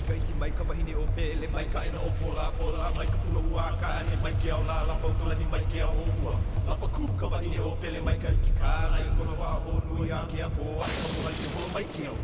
ka iki mai ka wahine o pele mai ka ina o pora pora mai ka puna ua ka ane mai ke au la lapa ukalani mai ke au ua lapa ku ka wahine o pele mai ka iki ka rai kona wa ho nui a ke a ko ai ka mo mai ke ho mai ke au.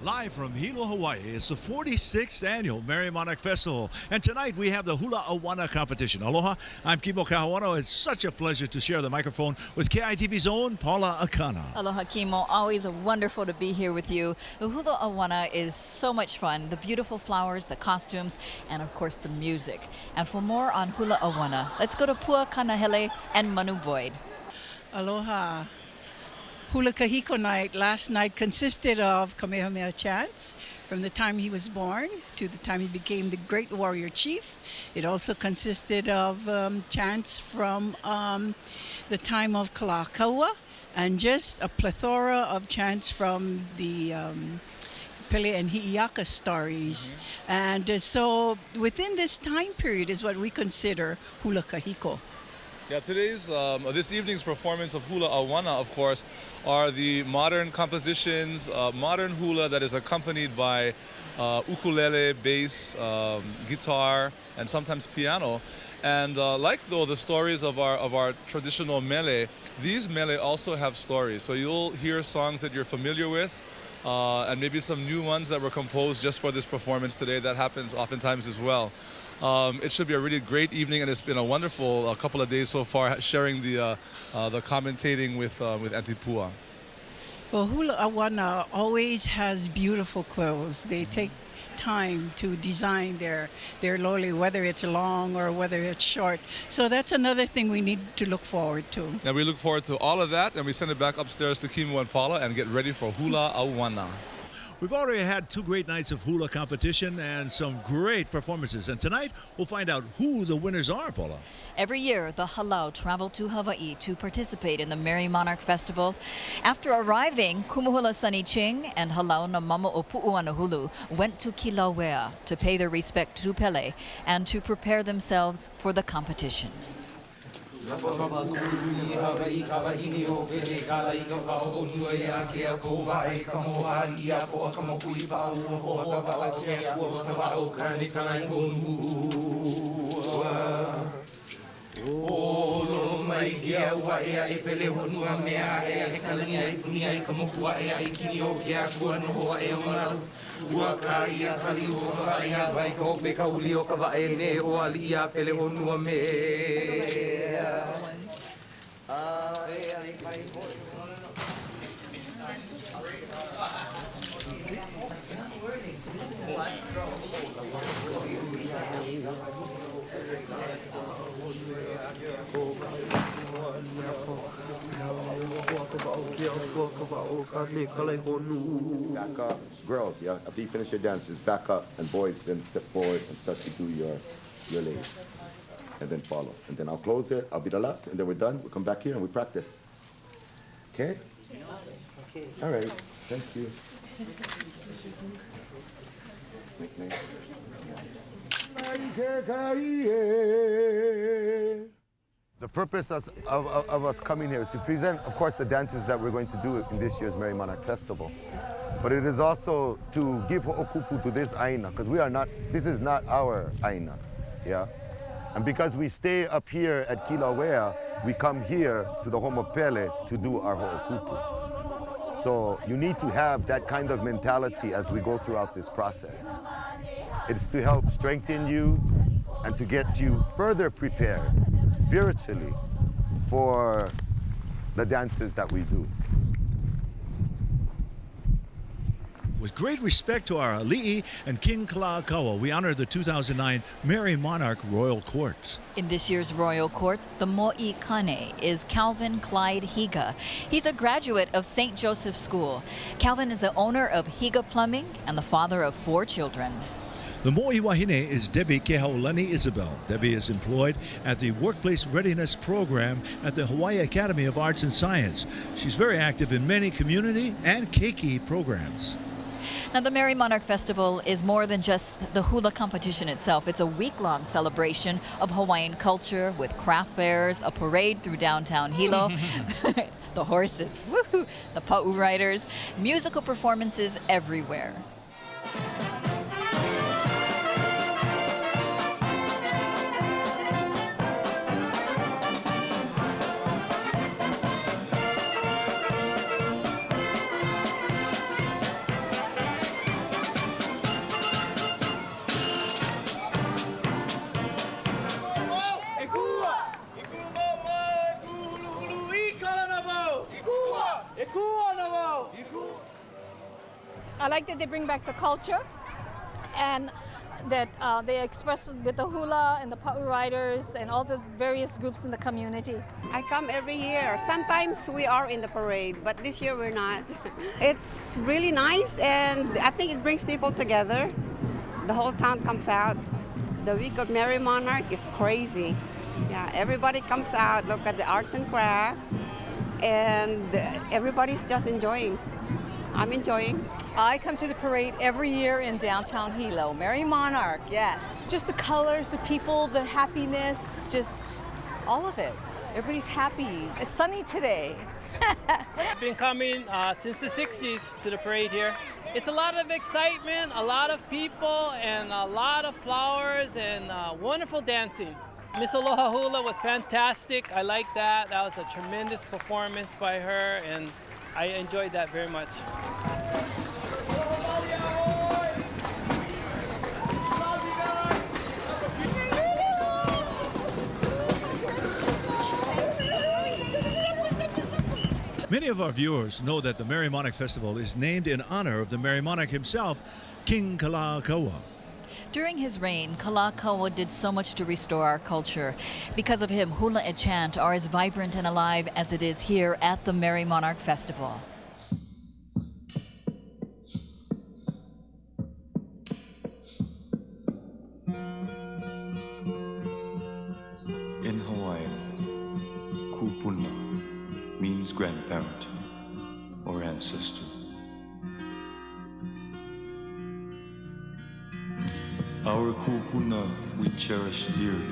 Live from Hilo, Hawaii, it's the 46th annual Merrie Monarch Festival. And tonight we have the Hula AUANA competition. Aloha, I'm Kimo Kahawano. It's such a pleasure to share the microphone with KITV's own Paula Akana. Aloha, Kimo. Always wonderful to be here with you. The Hula AUANA is so much fun. The beautiful flowers, the costumes, and of course the music. And for more on Hula AUANA, let's go to Pua Kanahele and Manu Boyd. Aloha. Hula Kahiko night last night consisted of Kamehameha chants from the time he was born to the time he became the great warrior chief. It also consisted of chants from the time of Kalākaua and just a plethora of chants from the Pele and Hi'iaka stories. And so within this time period is what we consider Hula Kahiko. Yeah, this evening's performance of Hula AUANA, of course, are the modern compositions, modern hula that is accompanied by ukulele, bass, guitar, and sometimes piano. And like the stories of our traditional mele, these mele also have stories. So you'll hear songs that you're familiar with, and maybe some new ones that were composed just for this performance today. That happens oftentimes as well. It should be a really great evening, and it's been a wonderful couple of days so far, sharing the commentating with Auntie Pua. Well, Hula AUANA always has beautiful clothes. They take time to design their loli, whether it's long or whether it's short. So that's another thing we need to look forward to. And we look forward to all of that, and we send it back upstairs to Kimo and Paula and get ready for Hula AUANA. We've already had 2 great nights of hula competition and some great performances. And tonight, we'll find out who the winners are, Paula. Every year, the HALAU travel to Hawaii to participate in the Merrie Monarch Festival. After arriving, Kumuhula Sunny Ching and HALAU na Mama o Pu'uana Hulu went to Kilauea to pay their respect to Pele and to prepare themselves for the competition. mai ke ua ea e pele honua mea ea he kalangia I punia I ka mokua ea I kini o ke a kua noho a ea maru ua ka ia kali o ka ia vai ka ope ka uli o ka wae ne o ali a pele honua mea ea I kai hoi Back up. Girls, yeah, after you finish your dance, just back up, and boys then step forward and start to do your lace. And then follow. And then I'll close it, I'll be the last, and then we're done. We'll come back here and we practice. Okay? Okay. All right. Thank you. Nice. The purpose of us coming here is to present, of course, the dances that we're going to do in this year's Merrie Monarch Festival. But it is also to give ho'okupu to this aina, because this is not our aina, yeah? And because we stay up here at Kilauea, we come here to the home of Pele to do our ho'okupu. So you need to have that kind of mentality as we go throughout this process. It's to help strengthen you and to get you further prepared spiritually for the dances that we do. With great respect to our ali'i and King Kalākaua, we honor the 2009 Merrie Monarch Royal Court. In this year's Royal Court, the mo'i kane is Calvin Clyde Higa. He's a graduate of St. Joseph's School. Calvin is the owner of Higa Plumbing and the father of 4 children. The mo'i wahine is Debbie Kehaulani Isabel. Debbie is employed at the Workplace Readiness Program at the Hawaii Academy of Arts and Science. She's very active in many community and keiki programs. Now, the Merrie Monarch Festival is more than just the hula competition itself. It's a week-long celebration of Hawaiian culture with craft fairs, a parade through downtown Hilo, the horses, woohoo, the pa'u riders, musical performances everywhere. I like that they bring back the culture and that they express it with the hula and the pa'u riders and all the various groups in the community. I come every year. Sometimes we are in the parade, but this year we're not. It's really nice, and I think it brings people together. The whole town comes out. The week of Merrie Monarch is crazy. Yeah, everybody comes out, look at the arts and craft, and everybody's just enjoying. I'm enjoying. I come to the parade every year in downtown Hilo. Merrie Monarch, yes. Just the colors, the people, the happiness, just all of it. Everybody's happy. It's sunny today. I've been coming since the 60s to the parade here. It's a lot of excitement, a lot of people, and a lot of flowers and wonderful dancing. Miss Aloha Hula was fantastic. I like that. That was a tremendous performance by her, and I enjoyed that very much. Many of our viewers know that the Merrie Monarch Festival is named in honor of the Merrie Monarch himself, King Kalākaua. During his reign, Kalākaua did so much to restore our culture. Because of him, hula and chant are as vibrant and alive as it is here at the Merrie Monarch Festival. In Hawaiian, kupuna means grandparent or ancestor. Our kupuna we cherish dearly.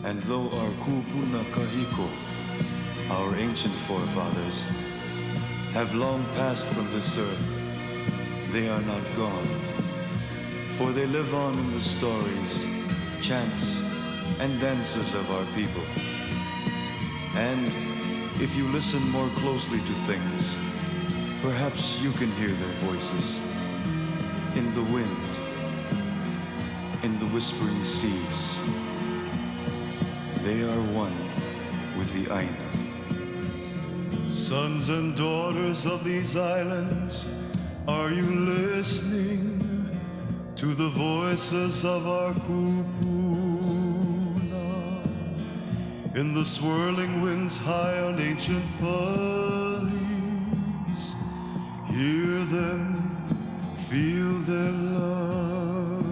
And though our kupuna kahiko, our ancient forefathers, have long passed from this earth, they are not gone. For they live on in the stories, chants, and dances of our people. And if you listen more closely to things, perhaps you can hear their voices in the wind, in the whispering seas. They are one with the AUANA. Sons and daughters of these islands, are you listening to the voices of our kupuna? In the swirling winds high on ancient pines, hear them, feel their love.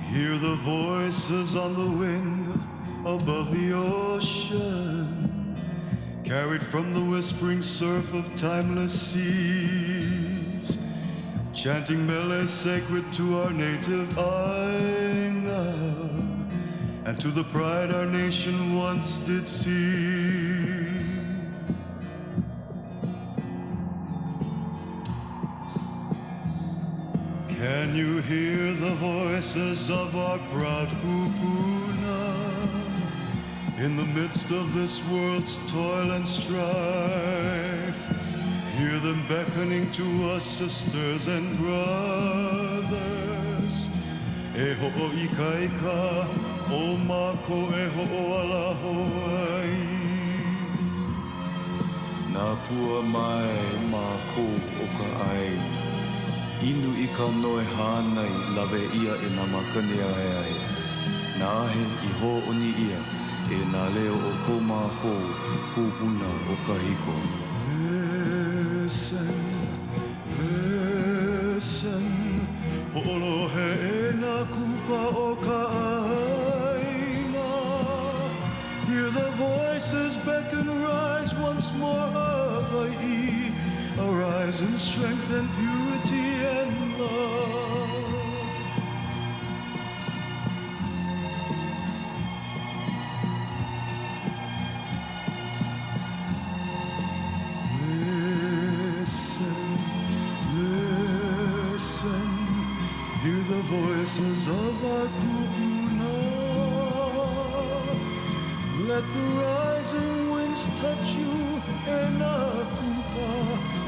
Hear the voices on the wind above the ocean, carried from the whispering surf of timeless seas, chanting mele sacred to our native AUANA, and to the pride our nation once did see. Can you hear the voices of our proud kupuna in the midst of this world's toil and strife? Hear them beckoning to us, sisters and brothers. E ho'o ikaika, o mako e ho'o ala Hawaii. pua mai ma ko o ka aina. Inu I ka noe hānai lawe ia e nā makane ai ai. Nā ahe I ho'oni ia e nā leo o ko mā ko pūpuna o ka hiko. Listen, listen, ho'olohe e nā kupa o ka aina. Hear the voices beckon, rise once more, Hawai'i. Arise in strength and purity and love. Listen, listen, hear the voices of our kupuna. Let the rising winds touch you and our kupa,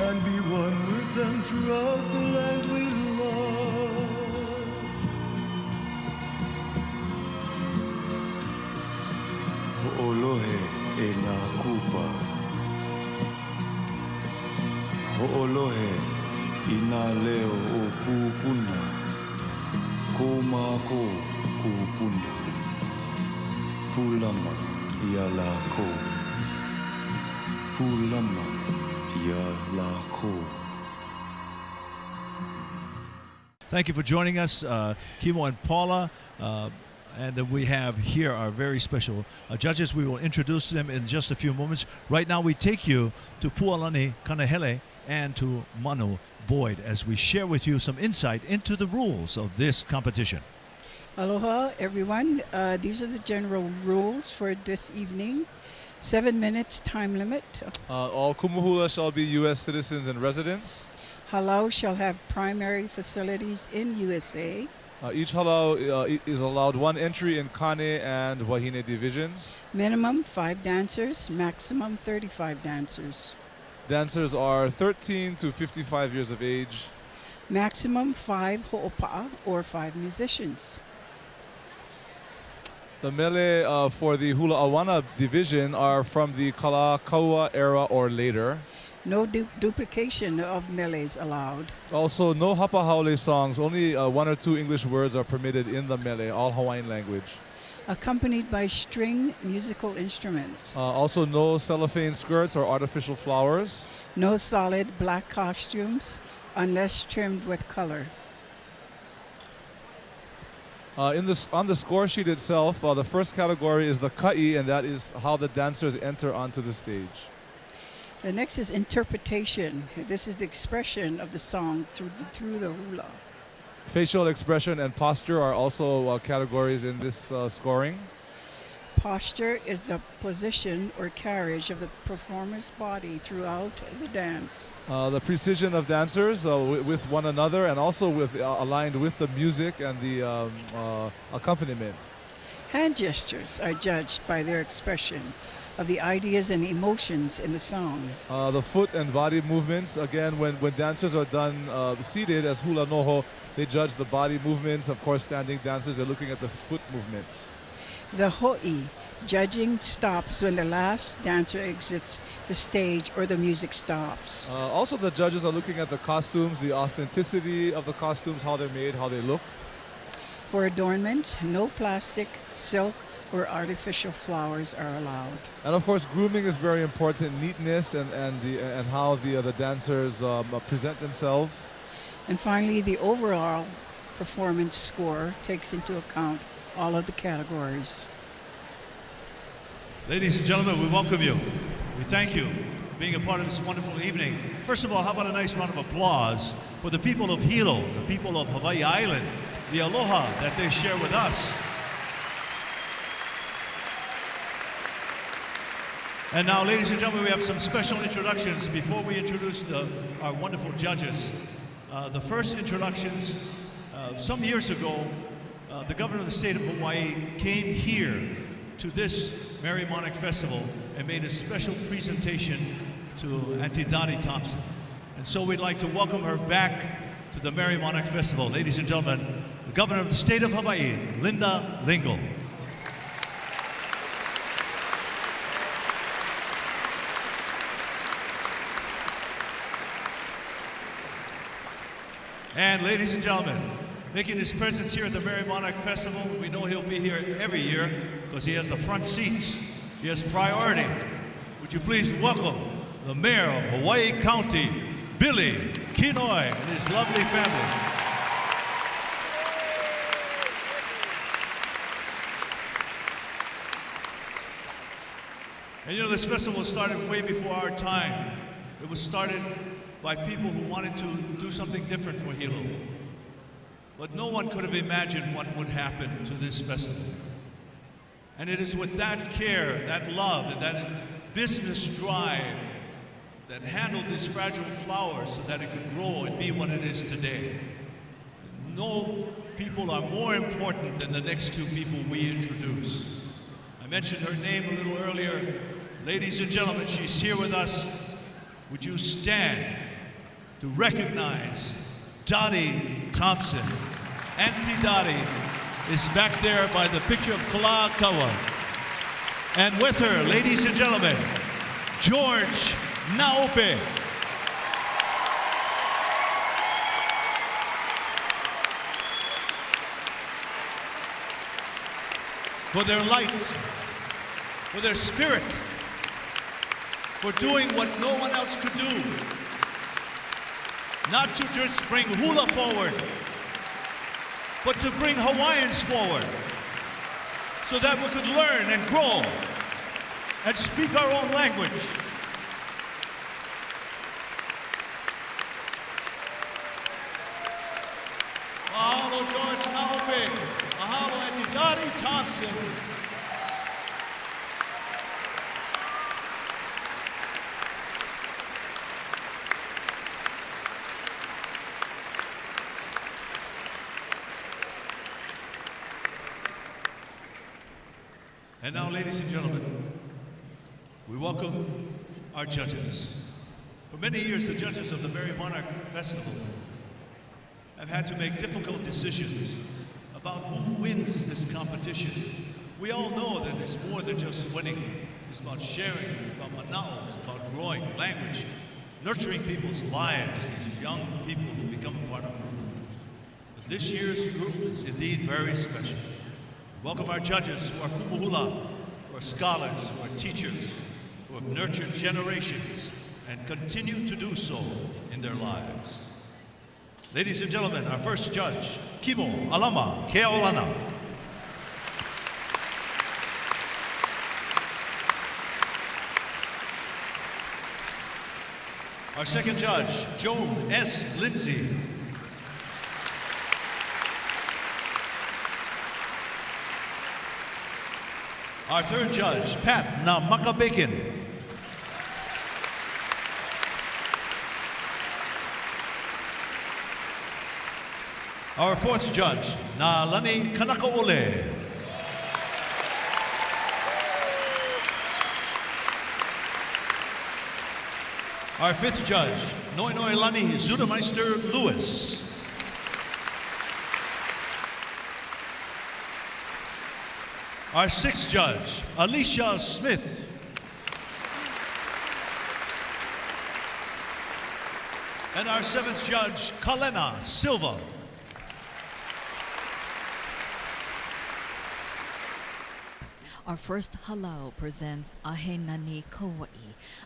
and be one with them throughout the land we love. Ho'olohe e nā kupa. Ho'olohe I nā leo o kupuna. Ko mā ko kupuna. Pulama ia la ko. Pulama ia la ko. Thank you for joining us, Kimo and Paula. And we have here our very special judges. We will introduce them in just a few moments. Right now, we take you to Pualani Kanahele and to Manu Boyd as we share with you some insight into the rules of this competition. Aloha, everyone. These are the general rules for this evening. 7 minutes time limit. All kumuhula shall be U.S. citizens and residents. Halau shall have primary facilities in USA. Each halau is allowed one entry in Kane and Wahine divisions. Minimum 5 dancers, maximum 35 dancers. Dancers are 13 to 55 years of age. Maximum 5 ho'opa'a or 5 musicians. The mele for the Hula AUANA division are from the Kalākaua era or later. No duplication of mele's allowed. Also, no hapahaole songs. Only 1 or 2 English words are permitted in the mele, all Hawaiian language. Accompanied by string musical instruments. Also, no cellophane skirts or artificial flowers. No solid black costumes unless trimmed with color. On the score sheet itself, the first category is the ka'i, and that is how the dancers enter onto the stage. The next is interpretation. This is the expression of the song through the hula. Facial expression and posture are also categories in this scoring. Posture is the position or carriage of the performer's body throughout the dance. The precision of dancers with one another and also with aligned with the music and the accompaniment. Hand gestures are judged by their expression of the ideas and emotions in the song. The foot and body movements, again, when dancers are done seated as hula noho, they judge the body movements. Of course, standing dancers are looking at the foot movements. The ho'i, judging stops when the last dancer exits the stage or the music stops. Also, the judges are looking at the costumes, the authenticity of the costumes, how they're made, how they look. For adornment, no plastic, silk, or artificial flowers are allowed. And of course, grooming is very important, neatness and how the dancers present themselves. And finally, the overall performance score takes into account all of the categories. Ladies and gentlemen, we welcome you. We thank you for being a part of this wonderful evening. First of all, how about a nice round of applause for the people of Hilo, the people of Hawaii Island, the aloha that they share with us. And now, ladies and gentlemen, we have some special introductions before we introduce our wonderful judges. The first introductions, some years ago, the governor of the state of Hawaii came here to this Merrie Monarch Festival and made a special presentation to Auntie Dottie Thompson. And so we'd like to welcome her back to the Merrie Monarch Festival. Ladies and gentlemen, the governor of the state of Hawaii, Linda Lingle. And ladies and gentlemen, making his presence here at the Merrie Monarch Festival, we know he'll be here every year because he has the front seats. He has priority. Would you please welcome the Mayor of Hawaii County, Billy Kinoi, and his lovely family. And you know, this festival started way before our time. It was started by people who wanted to do something different for Hilo. But no one could have imagined what would happen to this festival. And it is with that care, that love, and that business drive that handled this fragile flower so that it could grow and be what it is today. No people are more important than the next two people we introduce. I mentioned her name a little earlier. Ladies and gentlemen, she's here with us. Would you stand to recognize Dottie Thompson? Auntie Dottie is back there by the picture of Kalākaua. And with her, ladies and gentlemen, George Naope. For their light, for their spirit, for doing what no one else could do. Not to just bring hula forward, but to bring Hawaiians forward so that we could learn and grow and speak our own language. Mahalo, George Naope. Mahalo, Auntie Dottie Thompson. And now, ladies and gentlemen, we welcome our judges. For many years, the judges of the Merrie Monarch Festival have had to make difficult decisions about who wins this competition. We all know that it's more than just winning. It's about sharing, it's about manao, it's about growing language, nurturing people's lives, these young people who become a part of it. But this year's group is indeed very special. Welcome our judges who are kumuhula, who are scholars, who are teachers, who have nurtured generations and continue to do so in their lives. Ladies and gentlemen, our first judge, Kimo Alama Keaolana. Our second judge, Joan S. Lindsay. Our third judge, Pat Namaka Bacon. Our fourth judge, Nalani Kanakaole. Our fifth judge, Noinoilani Zudameister Lewis. Our sixth judge, Alicia Smith. And our seventh judge, Kalena Silva. Our first halau presents Ahe Nani Kauai,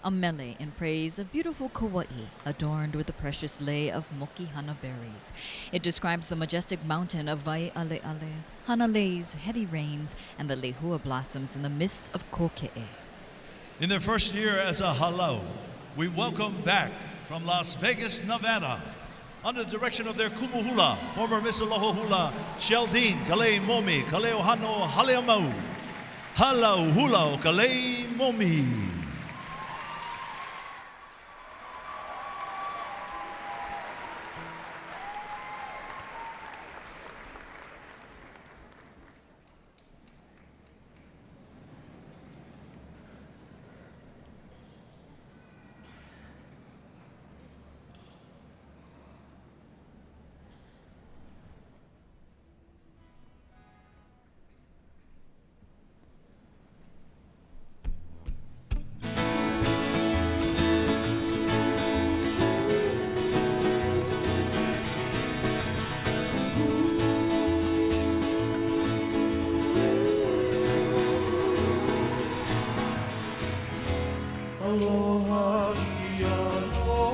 a mele in praise of beautiful Kauai, adorned with the precious lei of mokihana berries. It describes the majestic mountain of Waialeale, Hanale's heavy rains, and the lehua blossoms in the midst of Koke'e. In their first year as a halau, we welcome back from Las Vegas, Nevada, under the direction of their kumuhula, former Miss Aloha Hula, Sheldine Kalei Momi, Kaleo Hano Haleamau. Halau hula o kalei momi. Aloha ia noa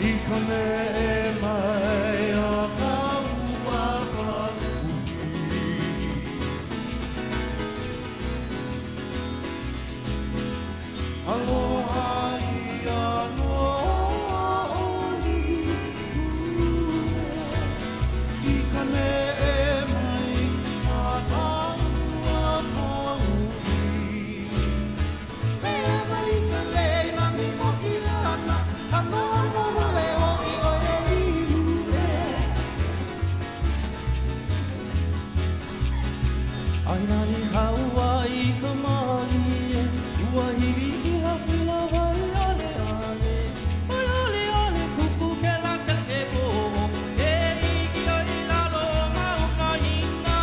I ka me mai a ka ua ka ui. Aloha ia noa I ka me mai a ka ua ka ui. Mea mai ka leila ni moki ana, anoa noa leo I oe iure. Aina ni haua I ka mali e, ua hiri I hapu la wai ale ale. Wai ale ale kupu ke la ke ke koho, e iki o I lalo mau ka hina.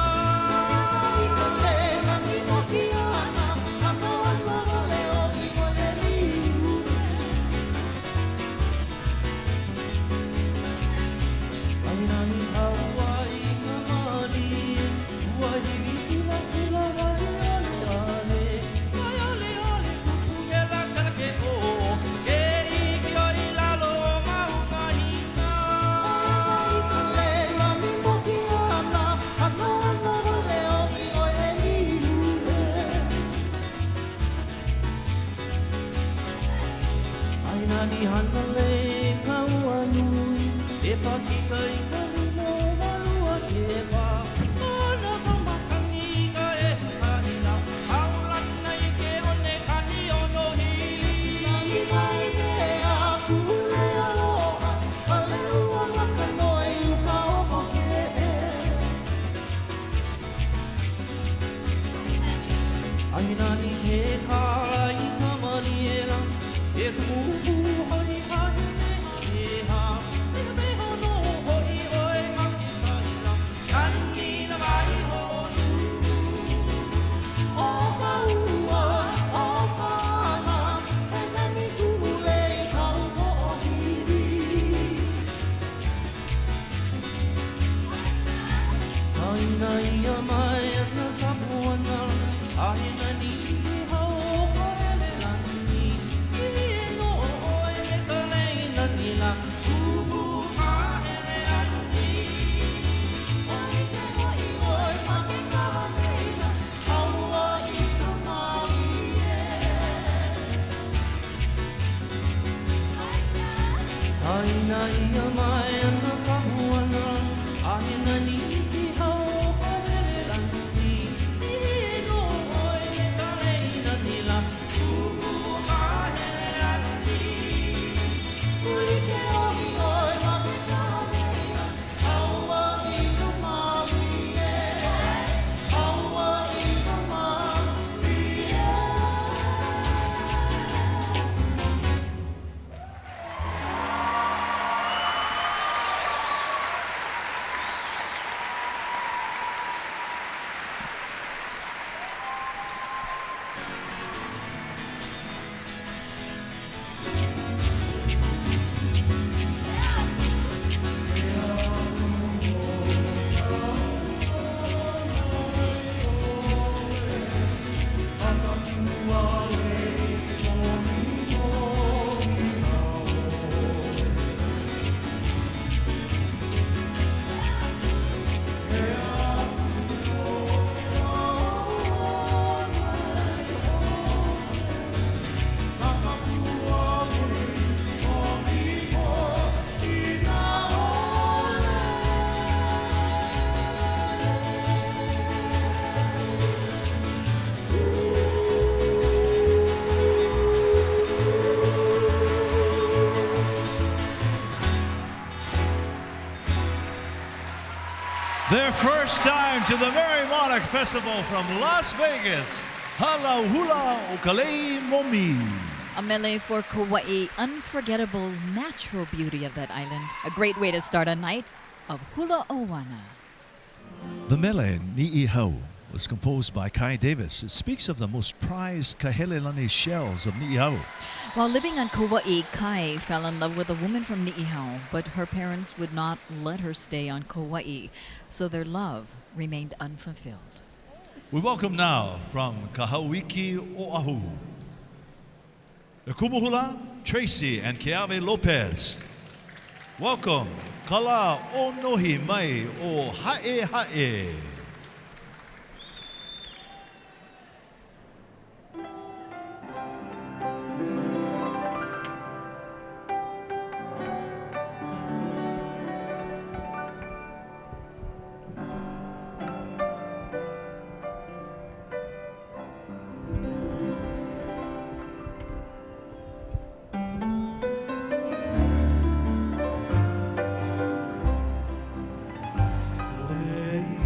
I ka leila ni moki ana, anoa noa leo I oe iure. Aina ni haua I ka mali e, ua hiri I hapu la wai ale ale. Wai ale ale kupu ke la ke ke koho, e iki o I lalo mau ka hina. I ka leila ni moki ana, anoa noa leo I oe iure. Aina ni hana le ka ua nui, e pakika I ka lino walua ke wā. Mana ka makani ka e hahina, haulana I ke one kani ono hili. Nani mai e a kule aloha, ka leua maka noi uka oko ke e. Aina ni he kāla I ka mariera, e kuhu hoi hahine haeha. E ka meho no hoi oe maki kahina, kani na mai honu. O ka ua, o ka ana, e nani kule I kau ho o hiri. Aina ia mai ana tapu ana, aina ni hau o ka hele lani. I no oe me ka leina ni la, kupu ka hele ani. Oi ke hoi oe maki ka leina, haua I ka mahi e. Aina ia mai ana kahu ana, aina ni hau o ka hele lani. I no oe me ka leina ni la, kupu ka hele ani. Oi ke hoi oe maki ka leina, haua I ka mahi e. Haua I ka mahi e. Their first time to the Merrie Monarch Festival from Las Vegas. HALAU Hula o Kalei Momi. A mele for Kauai, unforgettable natural beauty of that island. A great way to start a night of Hula AUANA. The mele Ni'ihau was composed by Kai Davis. It speaks of the most prized kahelelani shells of Ni'ihau. While living on Kauai, Kai fell in love with a woman from Ni'ihau, but her parents would not let her stay on Kauai, so their love remained unfulfilled. We welcome now from Kahauiki, Oahu, the Kumuhula, Tracy and Keave Lopez. Welcome, Kala o Nohi Mai o Hae Hae.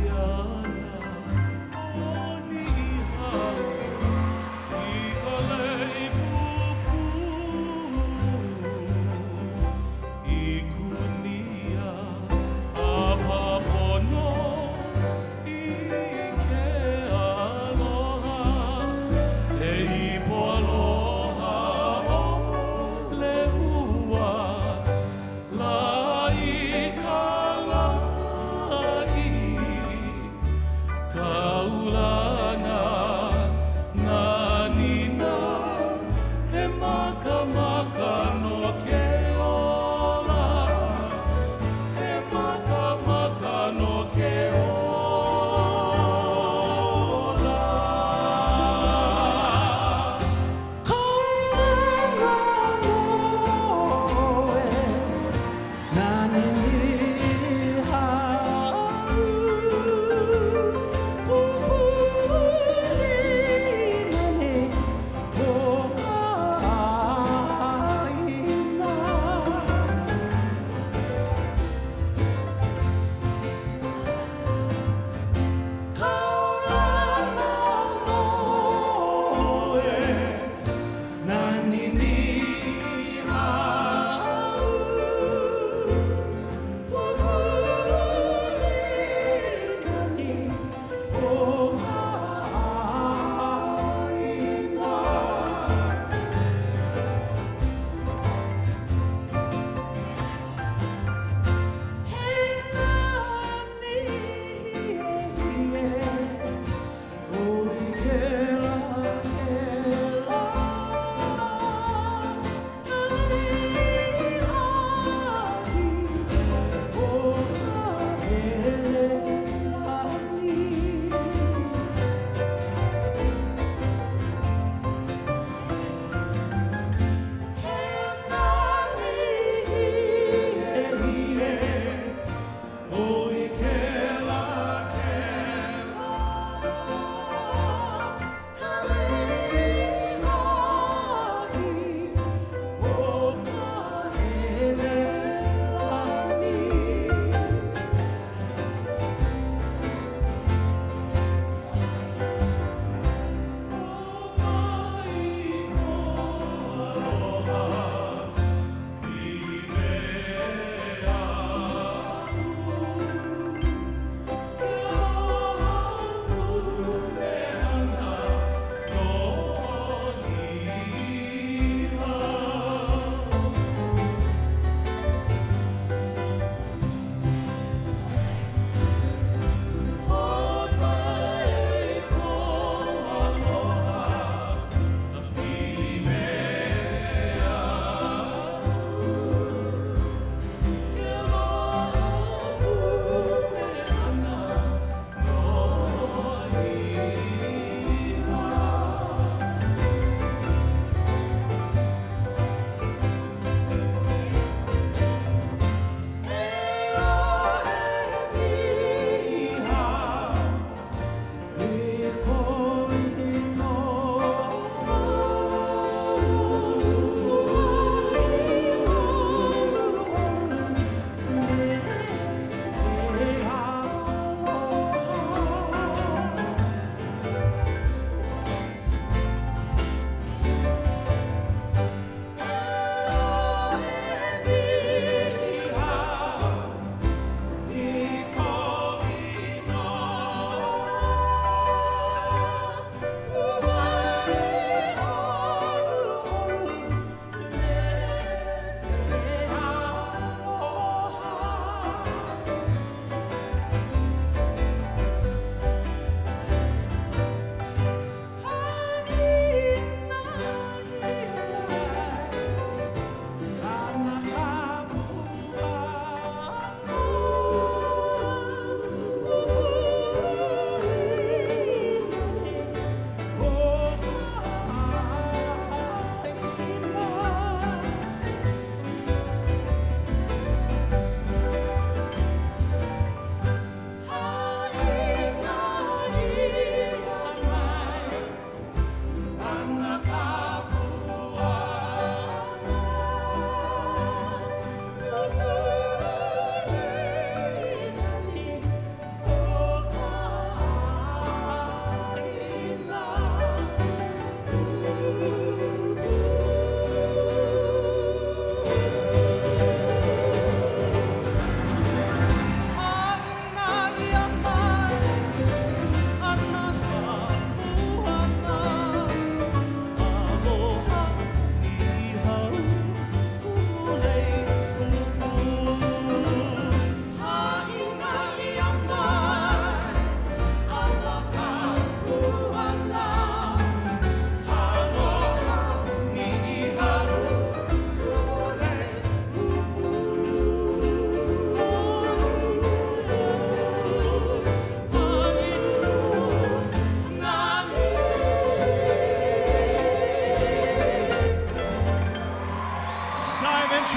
Yeah.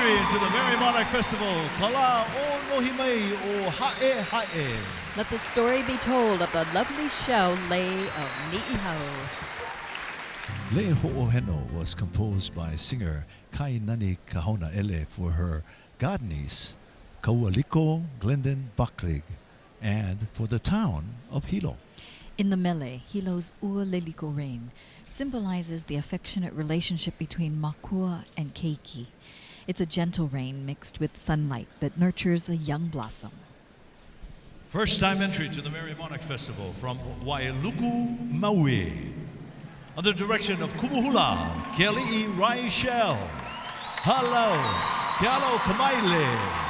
entry into the Merrie Monarch Festival. Kalākaua no himei o ha'e ha'e. Let the story be told of the lovely shell lei of Ni'ihau. Le Ho'oheno was composed by singer Kainani Kahona Ele for her godniece, Kaualiko Glendon Bucklig, and for the town of Hilo. In the mele, Hilo's Ualeliko rain symbolizes the affectionate relationship between Makua and Keiki. It's a gentle rain mixed with sunlight that nurtures a young blossom. First time entry to the Merrie Monarch Festival from Wailuku, Maui. Under the direction of Kumuhula, Keli'i Raishel. HALAU, Kealo Kamaile.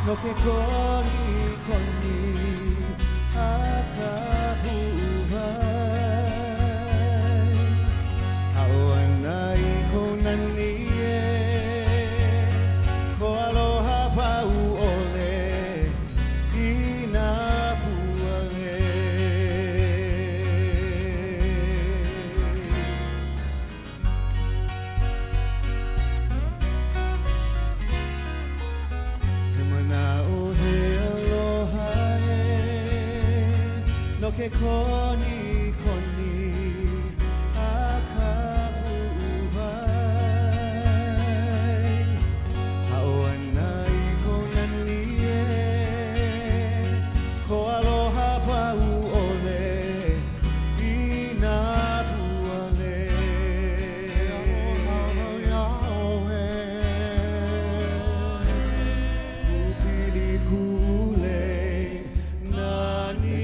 No ke koni koni akahuai AUANA I konani e ko aloha pau ole I nā puale No ke koni koni akapuai AUANA I konani e ko aloha pau ole I nā puale Kupili kule nani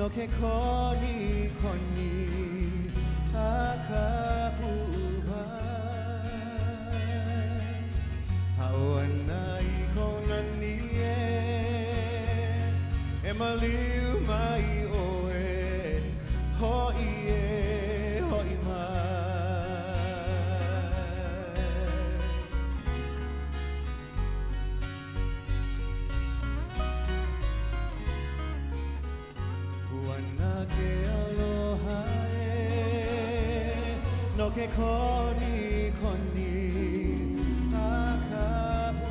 no ke koni koni hakapuva hauana I kona nie e maliu mai oe hoi e hoi ke aloha no ke koni koni hakapuva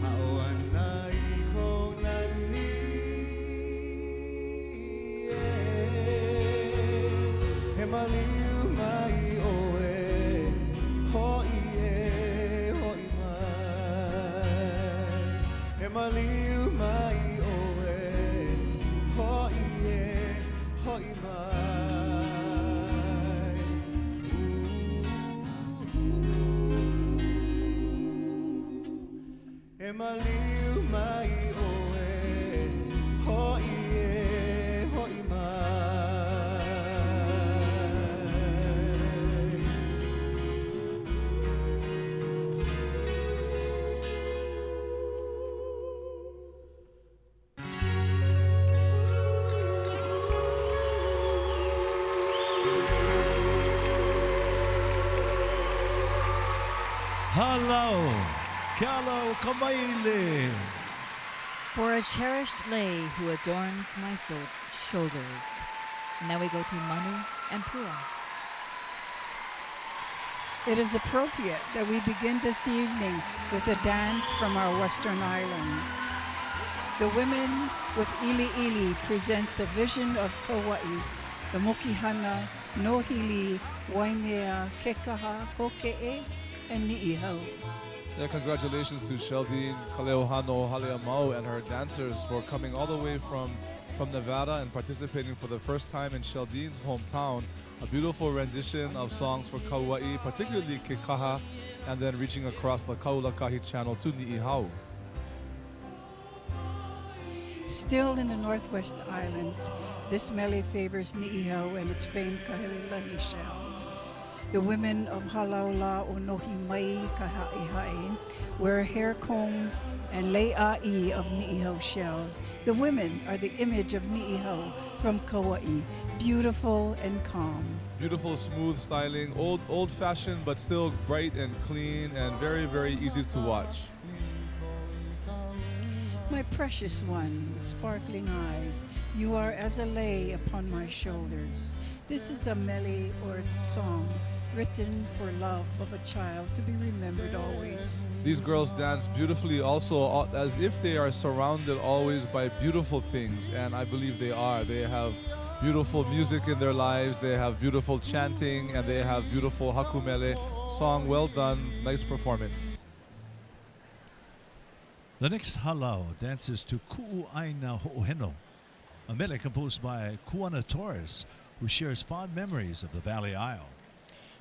hauana I kona nie he maliu mai oe hoi e hoi mai he maliu mai hoi mai e maliu mai oe hoi hoi mai Halau, Kalākaua Kamaile. For a cherished lei who adorns my shoulders. Now we go to Manu and Pua. It is appropriate that we begin this evening with a dance from our Western Islands. The women with Ili Ili presents a vision of Kauai, the Mokihana, Nohili, Waimea, Kekaha, Koke'e, and Ni'ihau. Yeah, congratulations to Sheldine Kaleuhano Haleamau and her dancers for coming all the way from Nevada and participating for the first time in Sheldine's hometown. A beautiful rendition of songs for Kauai, particularly Kekaha, and then reaching across the Kaulakahi channel to Ni'ihau. Still in the Northwest Islands, this mele favors Ni'ihau and its famed kahilani shells. The women of Halaula o Nohi Mai Kaha'ihai wear hair combs and le'a'i of Ni'ihau shells. The women are the image of Ni'ihau from Kauai, beautiful and calm. Beautiful, smooth styling, old-fashioned, but still bright and clean and very, very easy to watch. My precious one with sparkling eyes, you are as a lei upon my shoulders. This is a mele or song written for love of a child to be remembered always. These girls dance beautifully also as if they are surrounded always by beautiful things, and I believe they are. They have beautiful music in their lives, they have beautiful chanting, and they have beautiful hakumele. Song well done, nice performance. The next halau dances to Ku'u'aina Ho'oheno, a mele composed by Kuana Torres, who shares fond memories of the Valley Isle.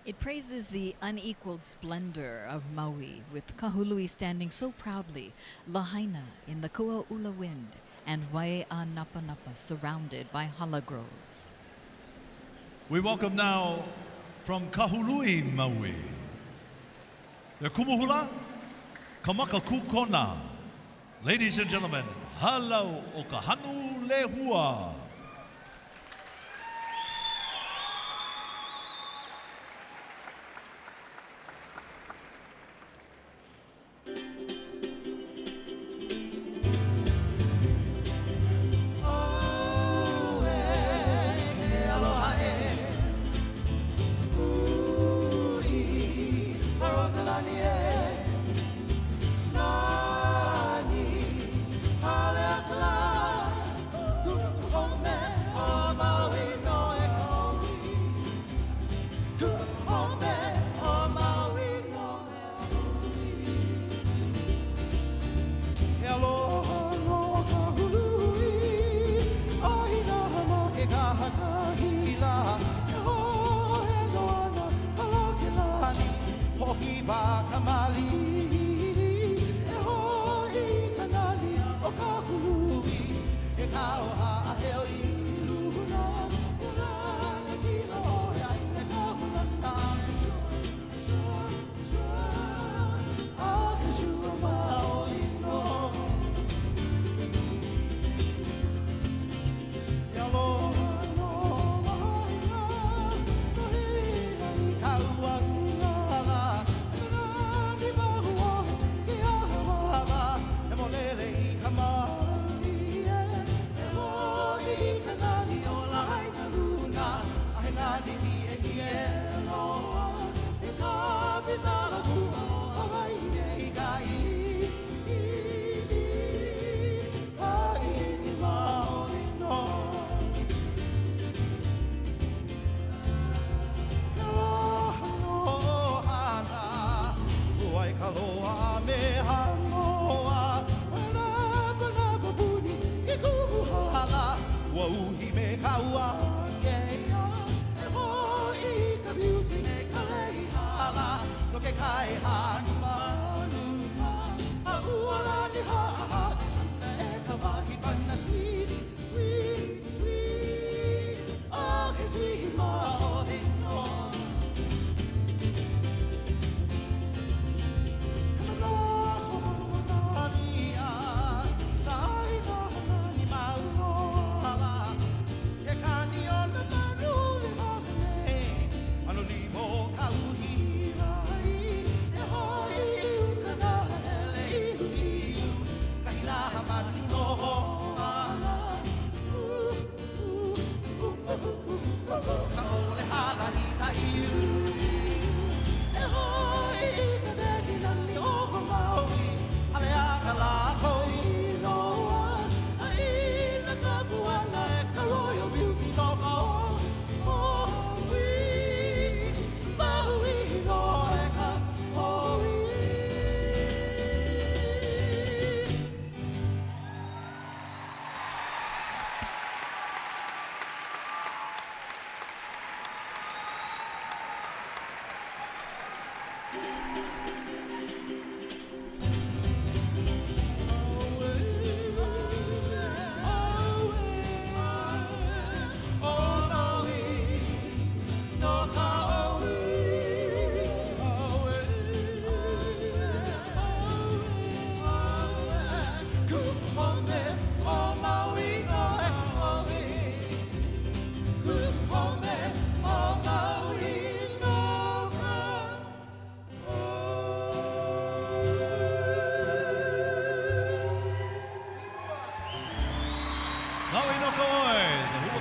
It praises the unequaled splendor of Maui, with Kahului standing so proudly, Lahaina in the Kua'ula wind, and Wai'a Napa Napa surrounded by hala groves. We welcome now from Kahului, Maui, the Kumuhula Kamaka Kukona. Ladies and gentlemen, halau o ka hanu lehua. Home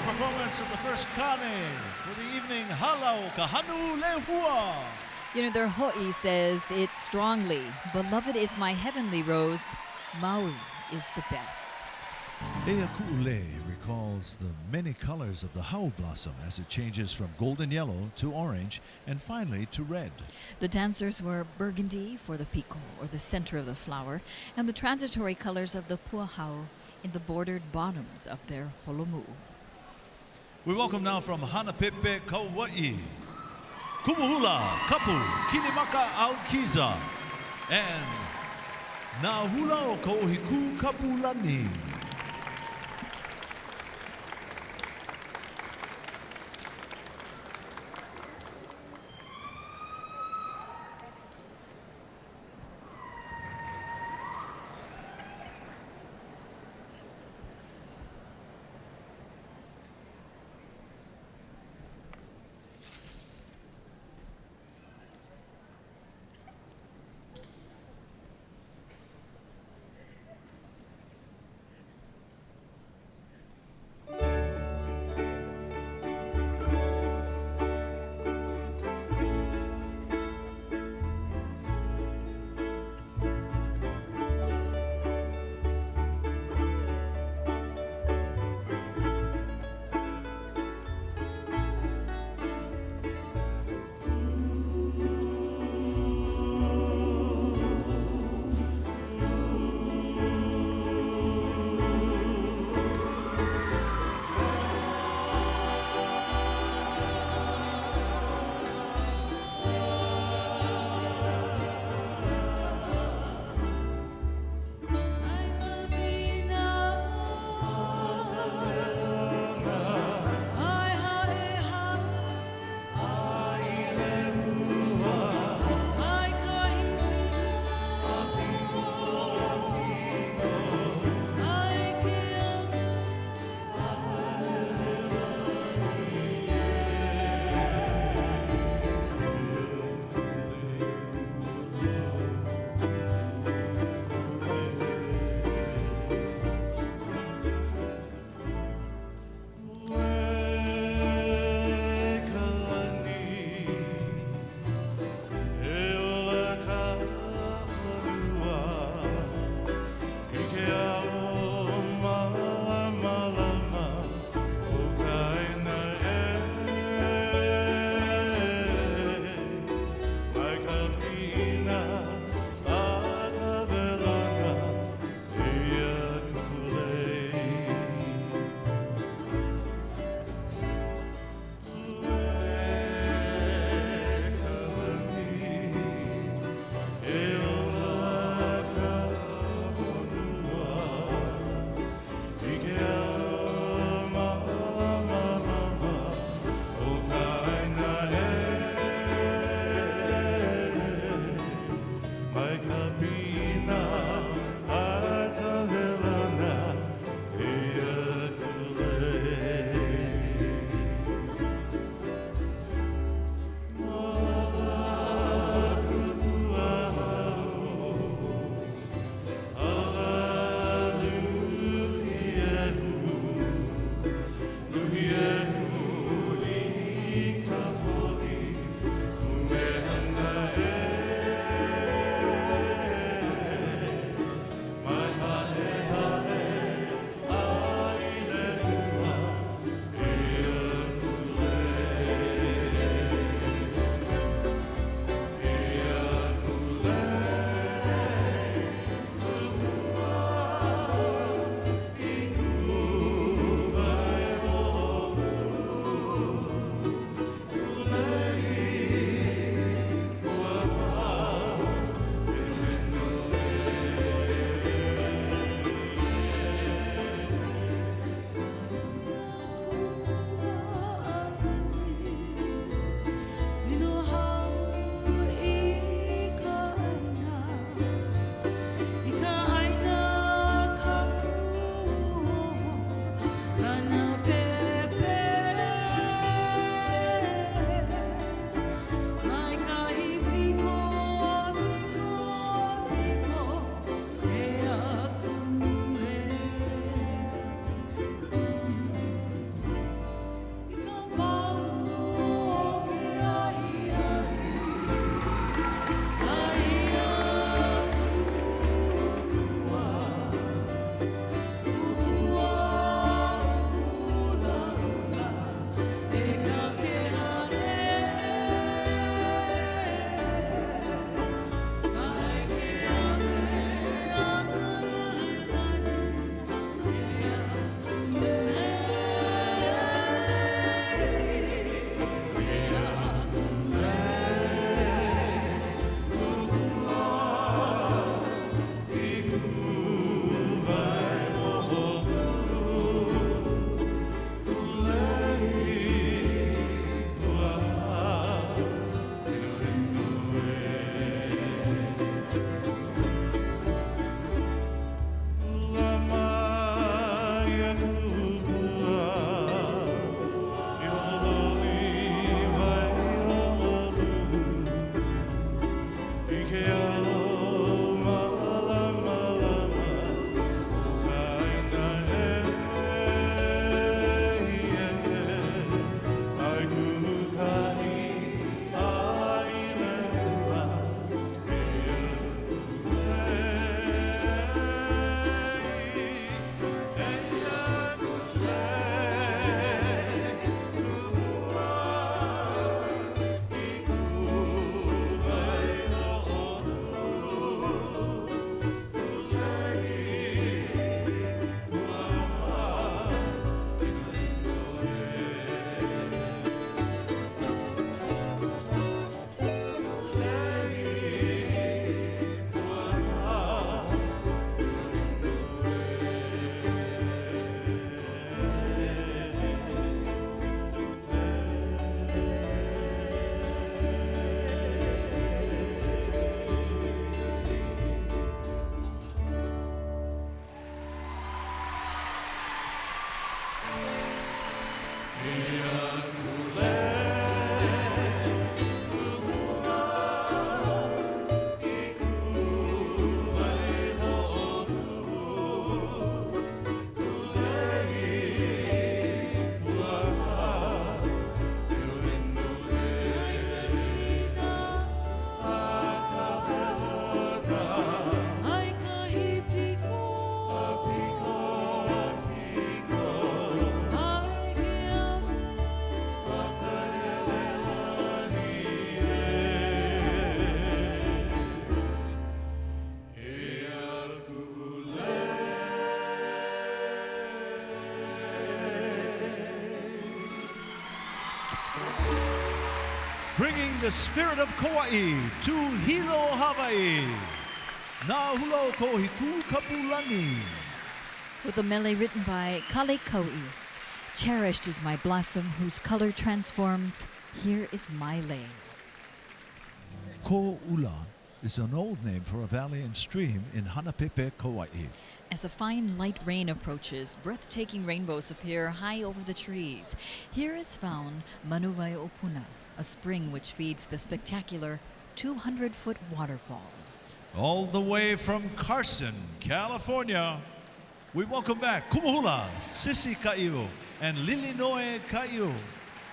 Performance of the first kane for the evening, HALAU Kahanu Lehua. You know, their ho'i says it strongly. Beloved is my heavenly rose. Maui is the best. Eaku'ule recalls the many colors of the hau blossom as it changes from golden yellow to orange and finally to red. The dancers were burgundy for the piko, or the center of the flower, and the transitory colors of the puahau in the bordered bottoms of their holomu. We welcome now from Hanapepe, Kauai, Kumuhula, Kapu, Kinimaka Alkiza, and Nahula o Kohiku Kapulani. bringing the spirit of Kauai to Hilo, Hawaii. Na hula ko hiku kapulani. With a mele written by Kalākaua. Cherished is my blossom whose color transforms. Here is my lay. Ko Ula is an old name for a valley and stream in Hanapepe, Kauai. As a fine light rain approaches, breathtaking rainbows appear high over the trees. Here is found Manuwai Opuna, a spring which feeds the spectacular 200-foot waterfall. All the way from Carson, California, we welcome back Kumuhula, Sisi Kaiu, and Lilinoe Kaiu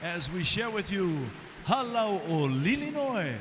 as we share with you Halau o Lilinoe.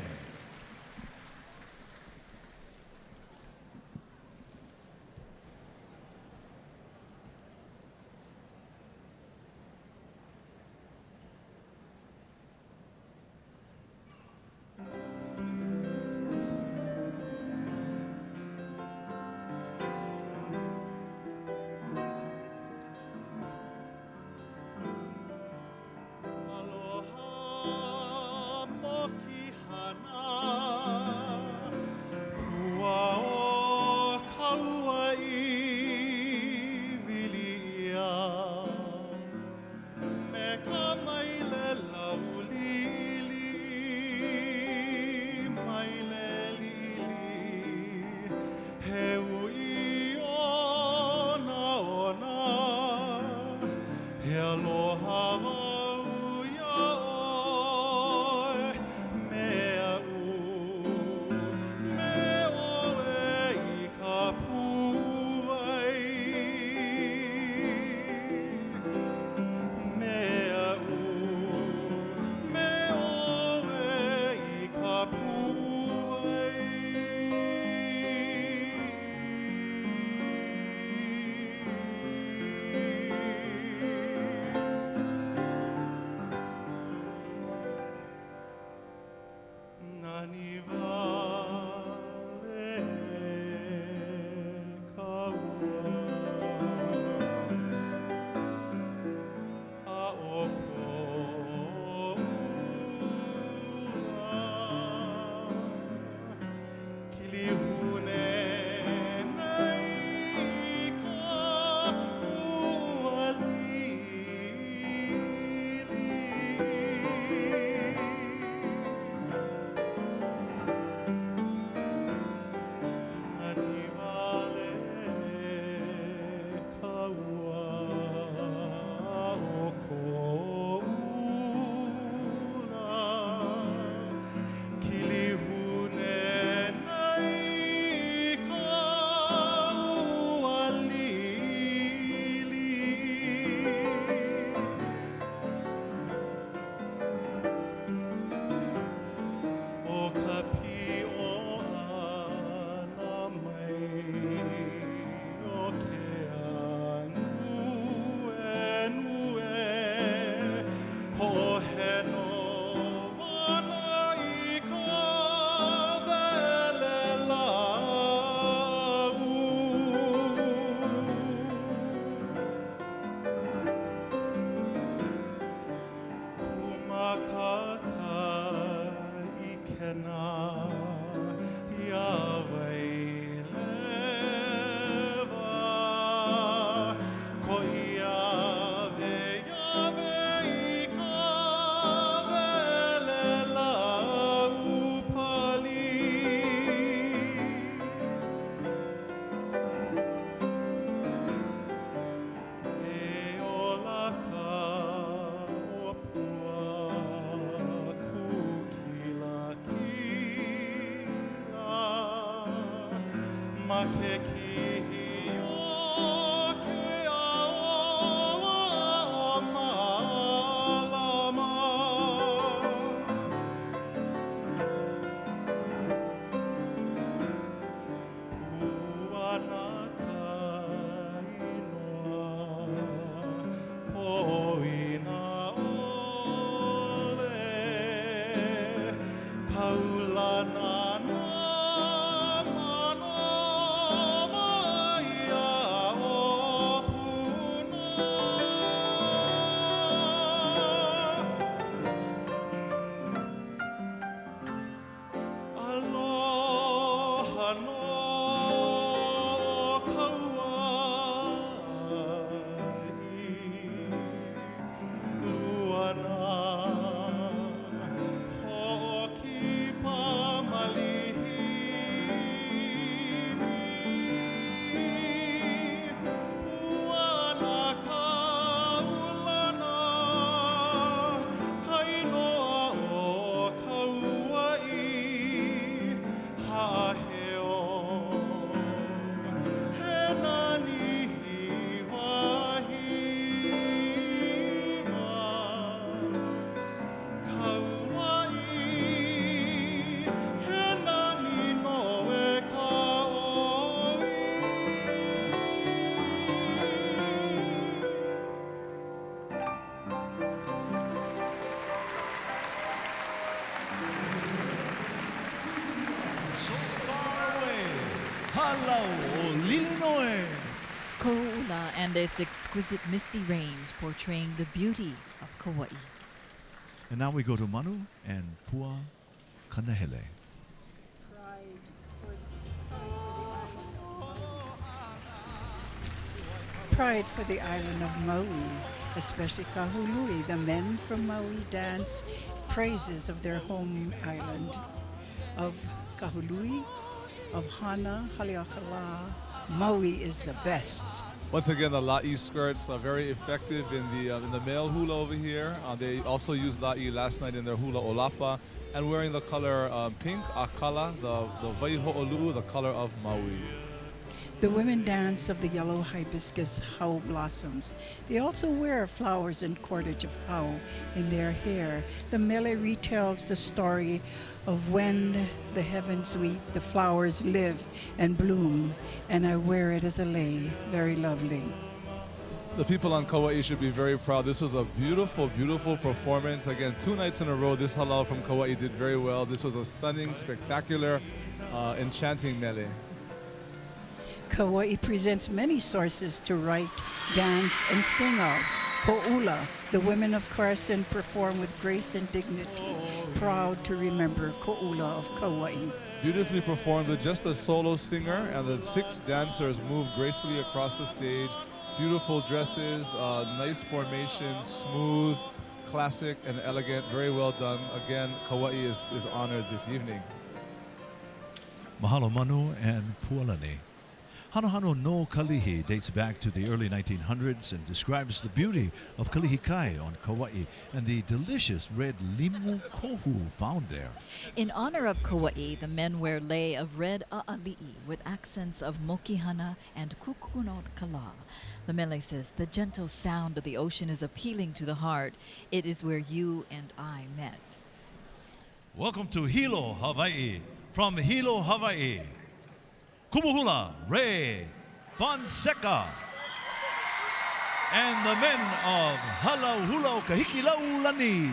Kaula na na na halau o Lilinoe. Ko'ula and its exquisite misty rains portraying the beauty of Kauai. And now we go to Manu and Pua Kanahele. Pride for the island of Maui, especially Kahului. The men from Maui dance praises of their home island of Kahului, of Hana, Haleakala. Maui is the best. Once again, the la'i skirts are very effective in the male hula over here. They also used la'i last night in their hula olapa, and wearing the color pink, akala, the waiho'olu'u, the color of Maui. The women dance of the yellow hibiscus hau blossoms. They also wear flowers and cordage of hau in their hair. The mele retells the story of when the heavens weep, the flowers live and bloom, and I wear it as a lei. Very lovely. The people on Kauai should be very proud. This was a beautiful, beautiful performance. Again, 2 nights in a row, this halau from Kauai did very well. This was a stunning, spectacular, enchanting mele. Kauai presents many sources to write, dance, and sing of. Ko'ula, the women of Carson perform with grace and dignity, proud to remember Ko'ula of Kauai. Beautifully performed with just a solo singer, and the 6 dancers move gracefully across the stage. Beautiful dresses, nice formations, smooth, classic, and elegant. Very well done. Again, Kauai is honored this evening. Mahalo Manu and Pualani. Hanohano no Kalihi dates back to the early 1900s and describes the beauty of Kalihi Kai on Kauai and the delicious red limu kohu found there. In honor of Kauai, the men wear lei of red a'ali'i with accents of mokihana and kukuno kala. The mele says, the gentle sound of the ocean is appealing to the heart. It is where you and I met. Welcome to Hilo, Hawaii. From Hilo, Hawaii, Kumuhula, Ray, Fonseca, and the men of HALAU Hula Kahikilaulani.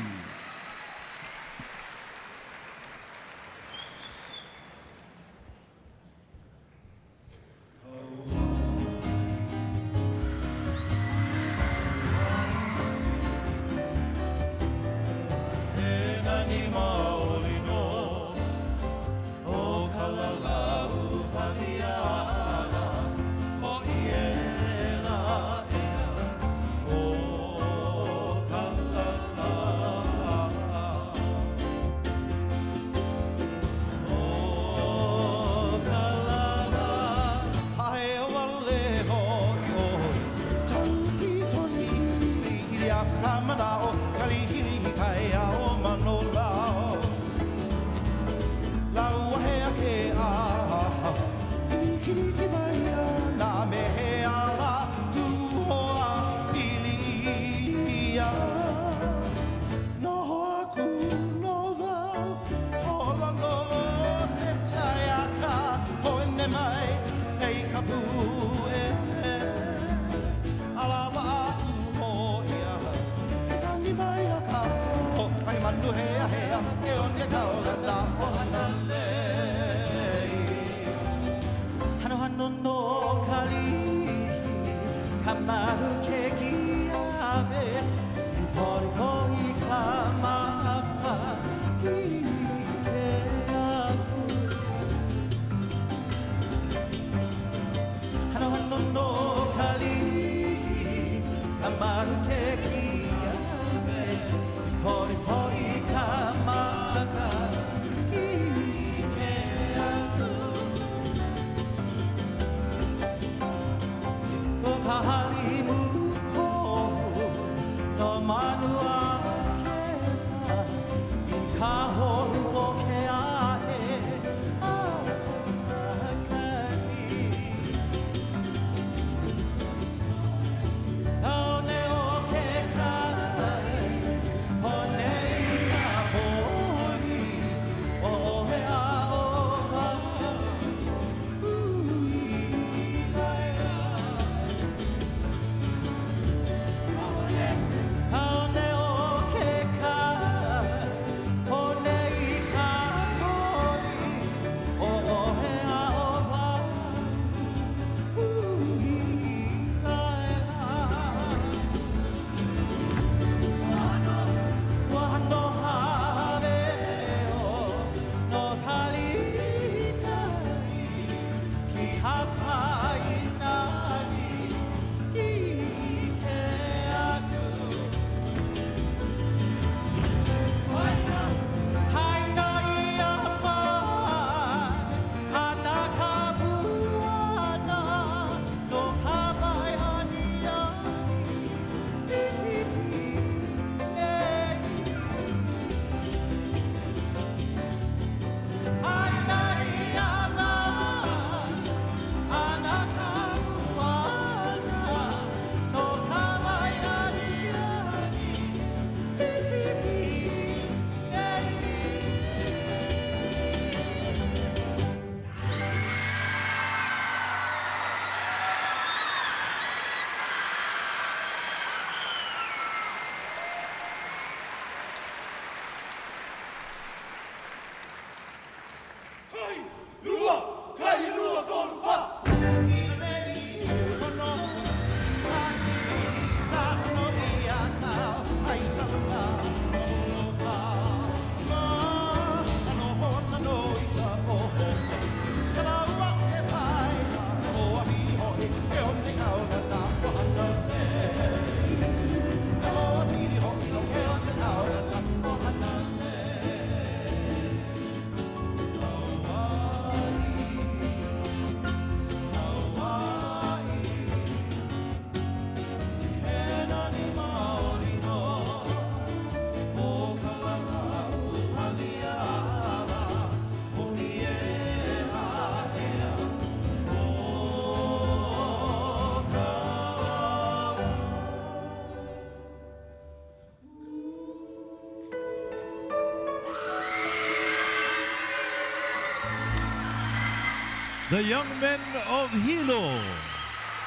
the young men of Hilo.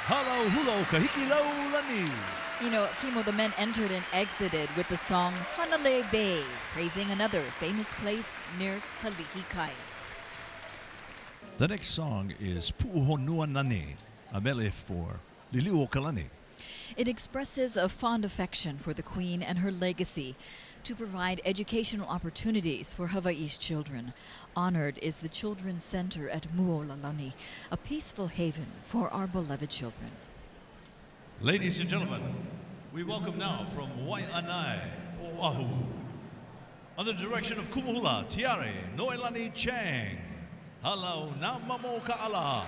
Halau Hulo Kahikilau Lani. You know, Kimo, the men entered and exited with the song Hanalei Bay, praising another famous place near Kalihikai. The next song is Pu'uhonua Nani, a mele for Liliuo Kalani. It expresses a fond affection for the Queen and her legacy to provide educational opportunities for Hawaii's children. Honored is the Children's Center at Muolalani, a peaceful haven for our beloved children. Ladies and gentlemen, we welcome now from Wai'anae, Oahu, under the direction of Kumuhula Tiare Noelani Chang, Halau na Mamo Ka'ala.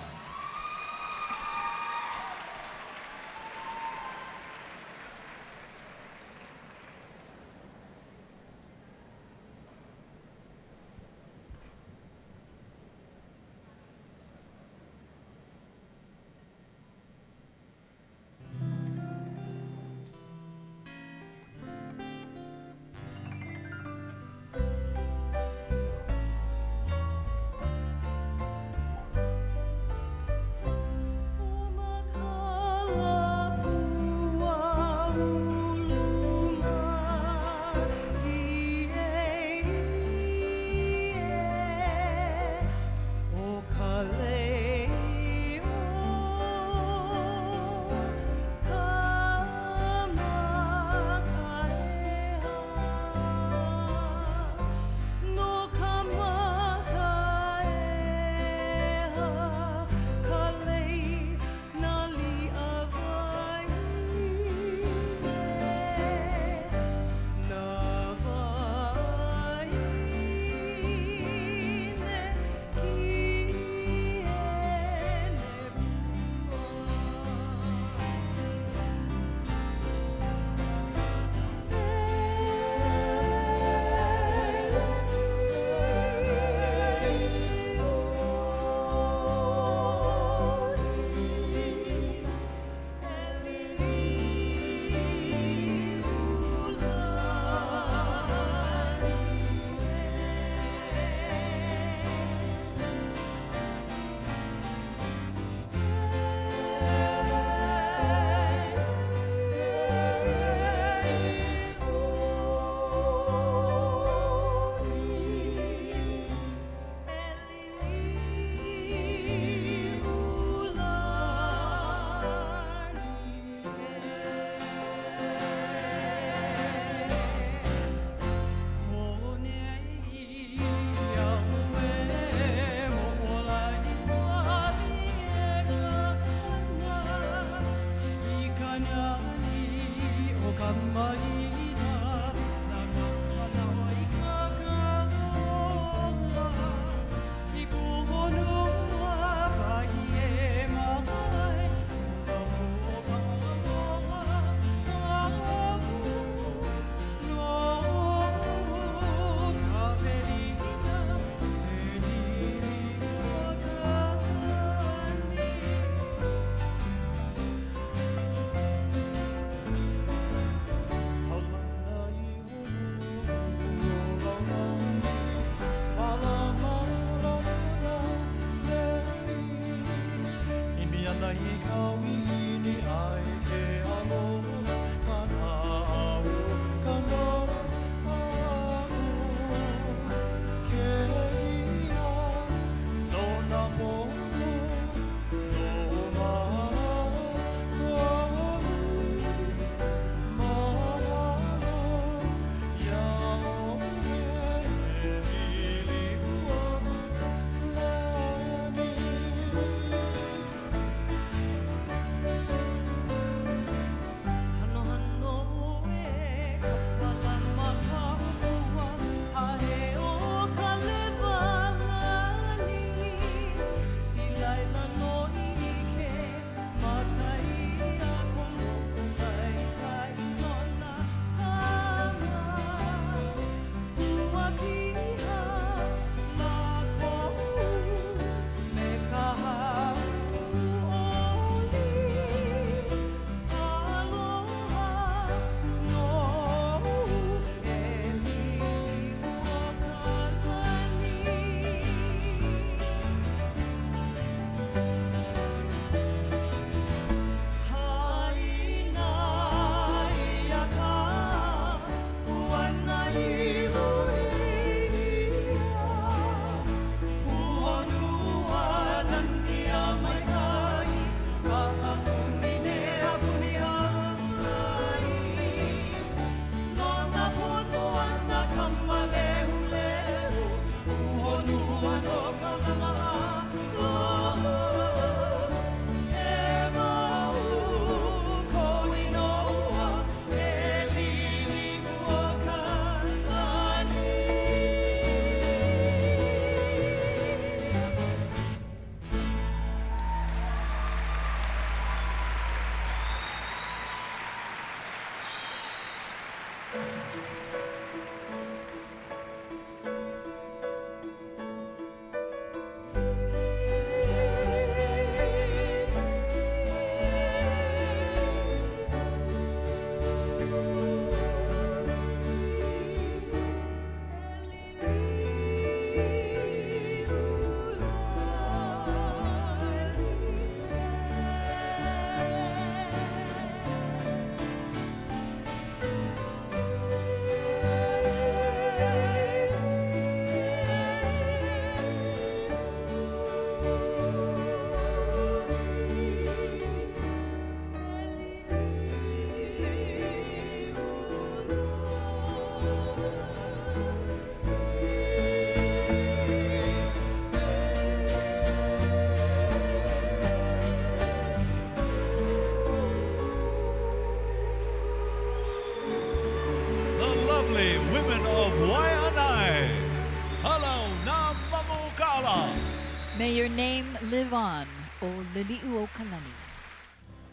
May your name live on, O Lili'u o Kalani.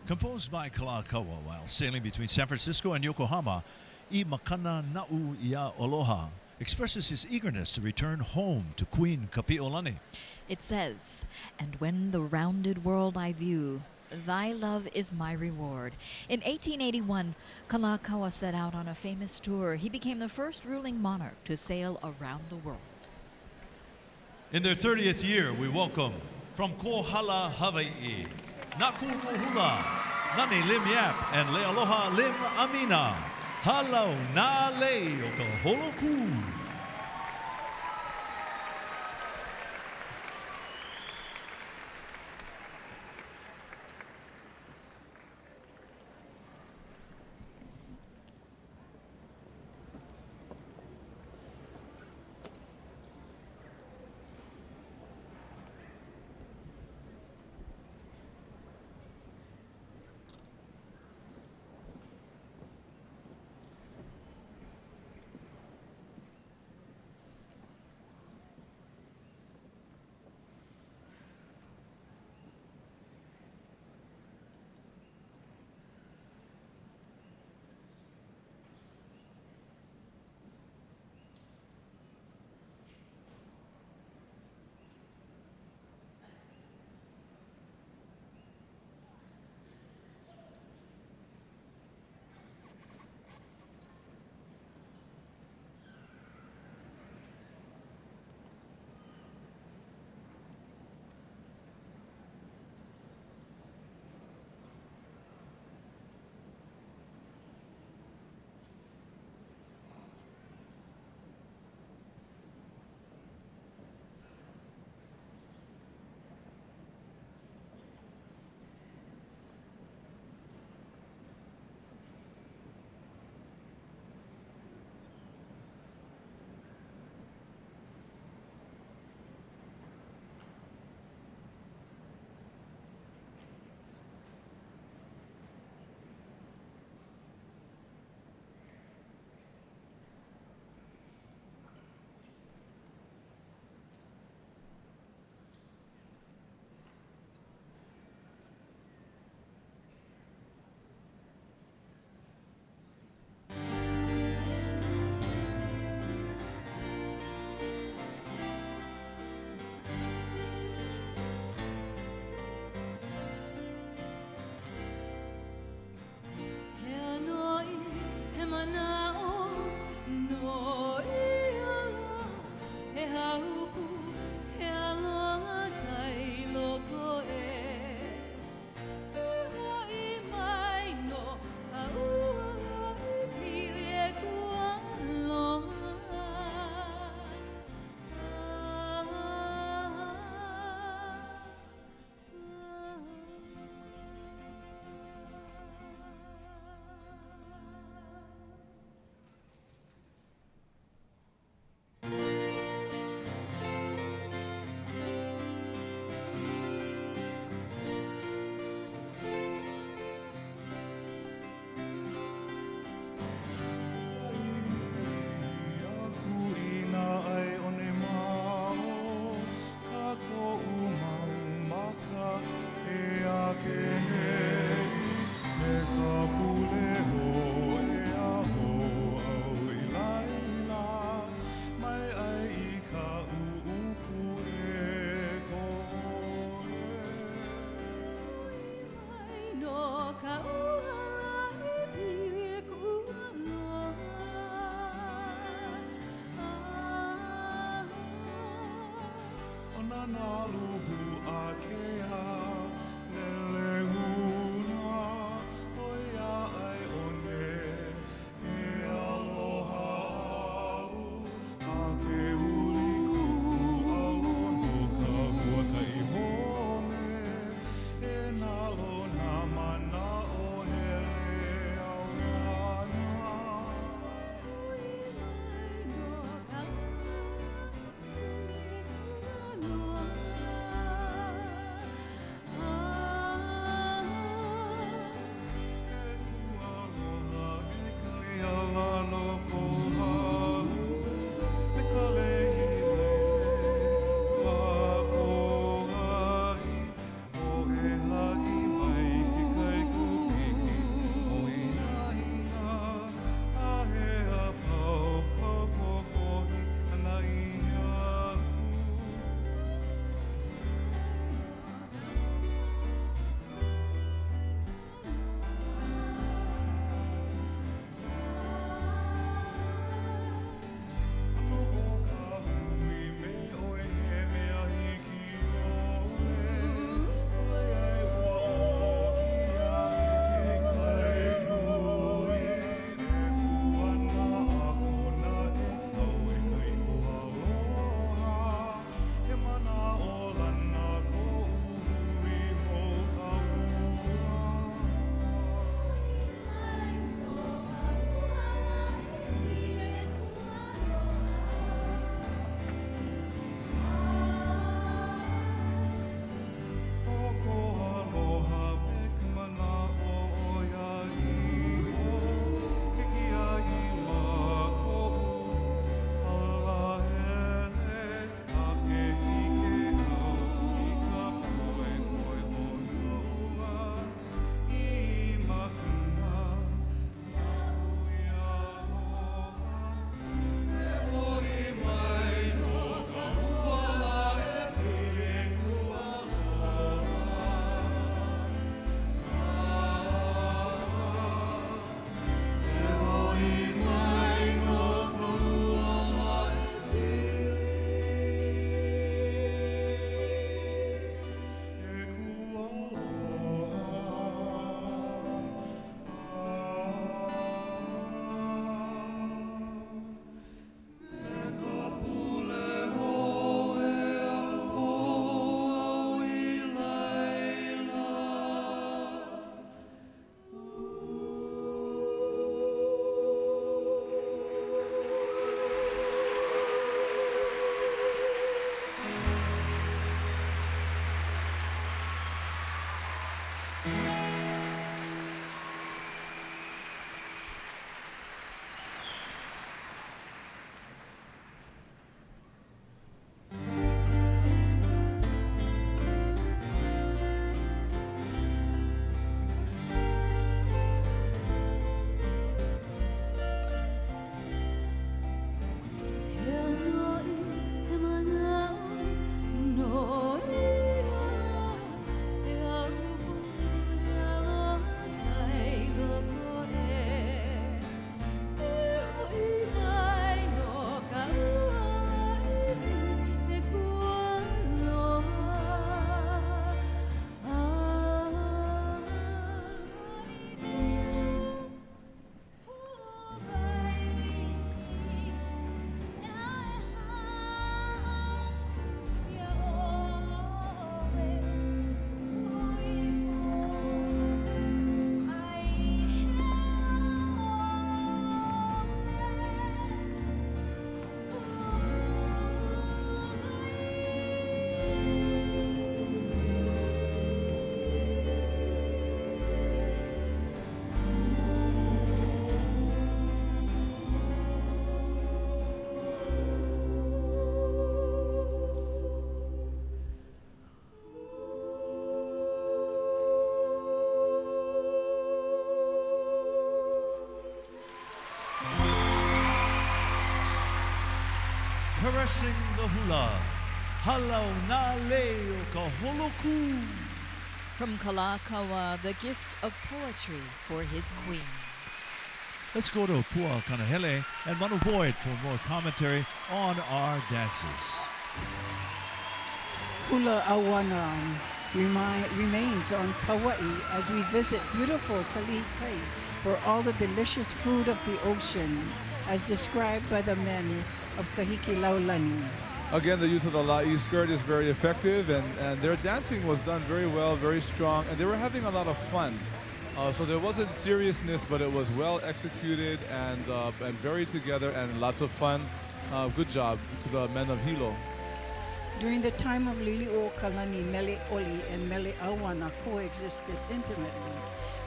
Composed by Kalākaua while sailing between San Francisco and Yokohama, I Makana Na'u Ia Aloha expresses his eagerness to return home to Queen Kapi'olani. It says, "And when the rounded world I view, thy love is my reward." In 1881, Kalakaua set out on a famous tour. He became the first ruling monarch to sail around the world. In their 30th year, we welcome from Kohala, Hawai'i, Naku Hula, Nani Lim Yap, and Lealoha Lim Amina. Halau na lei o ka holoku. caressing the hula. Halau na leo ka holoku. From Kalākaua, the gift of poetry for his queen. Let's go to Pua Kanahele and Manu Boyd for more commentary on our dances. Hula AUANA remains on Kauai as we visit beautiful Kalikai for all the delicious food of the ocean, as described by the men of Kahiki Laulani. Again, the use of the la'i skirt is very effective, and their dancing was done very well, very strong, and they were having a lot of fun. So there wasn't seriousness, but it was well executed and very together and lots of fun. Good job to the men of Hilo. During the time of Lili'o Kalani, Mele Oli and Mele AUANA coexisted intimately.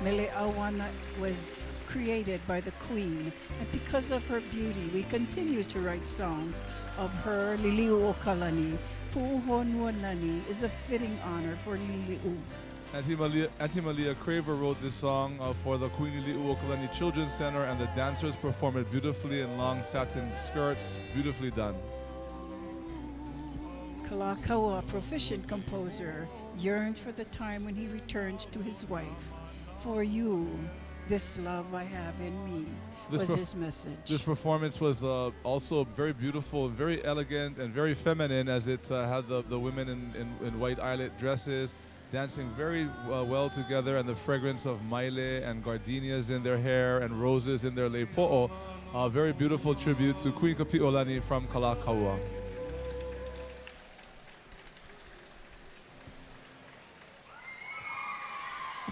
Mele AUANA was created by the queen, and because of her beauty, we continue to write songs of her. Lili'u Kalani, Pu'uhonuanani is a fitting honor for Lili'u. Auntie Malia Craver wrote this song for the Queen Lili'u Kalani Children's Center, and the dancers performed it beautifully in long satin skirts, beautifully done. Kalākaua, a proficient composer, yearned for the time when he returned to his wife. For you, this love I have in me, was his message. This performance was also very beautiful, very elegant, and very feminine, as it had the women in white eyelet dresses dancing very well together, and the fragrance of maile and gardenias in their hair and roses in their leipo'o. A very beautiful tribute to Queen Kapi'olani from Kalākaua.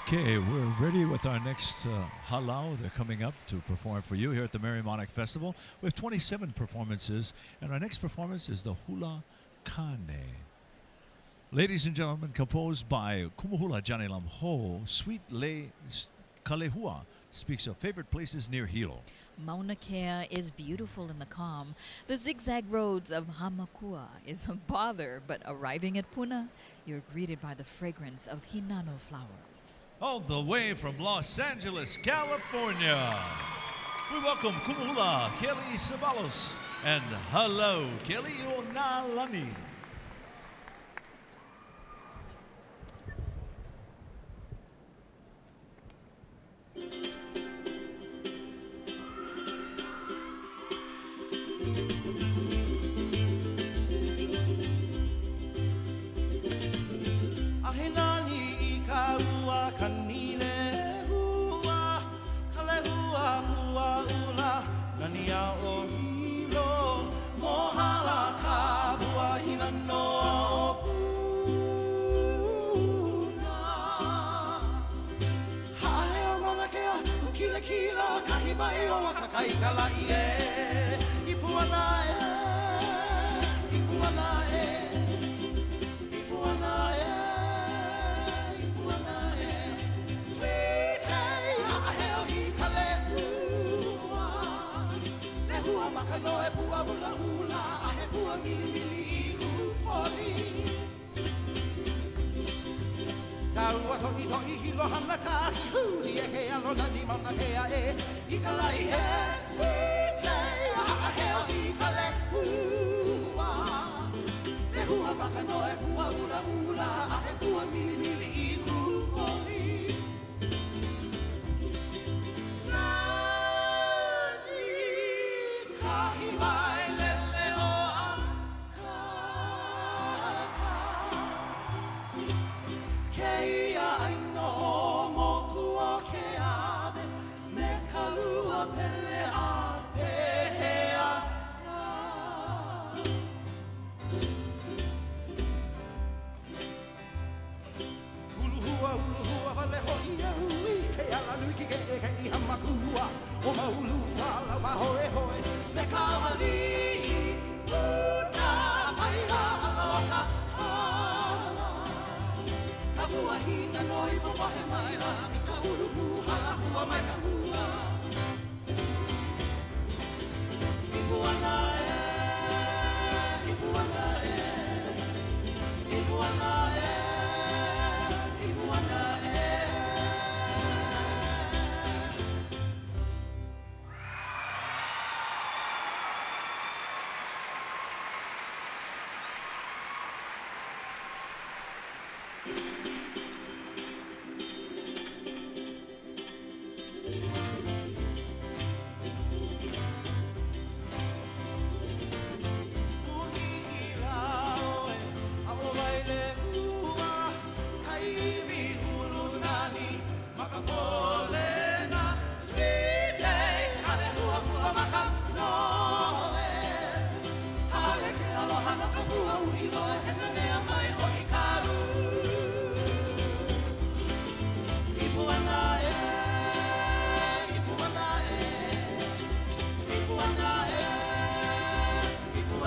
Okay, we're ready with our next halau. They're coming up to perform for you here at the Merrie Monarch Festival. We have 27 performances, and our next performance is the Hula Kane. Ladies and gentlemen, composed by Kumuhula Janilam Ho, Sweet Le Kalehua speaks of favorite places near Hilo. Mauna Kea is beautiful in the calm. The zigzag roads of Hamakua is a bother, but arriving at Puna, you're greeted by the fragrance of hinano flowers. All the way from Los Angeles, California, we welcome Kumuhula Kelly Sabalos and HALAU Kelly Onalani.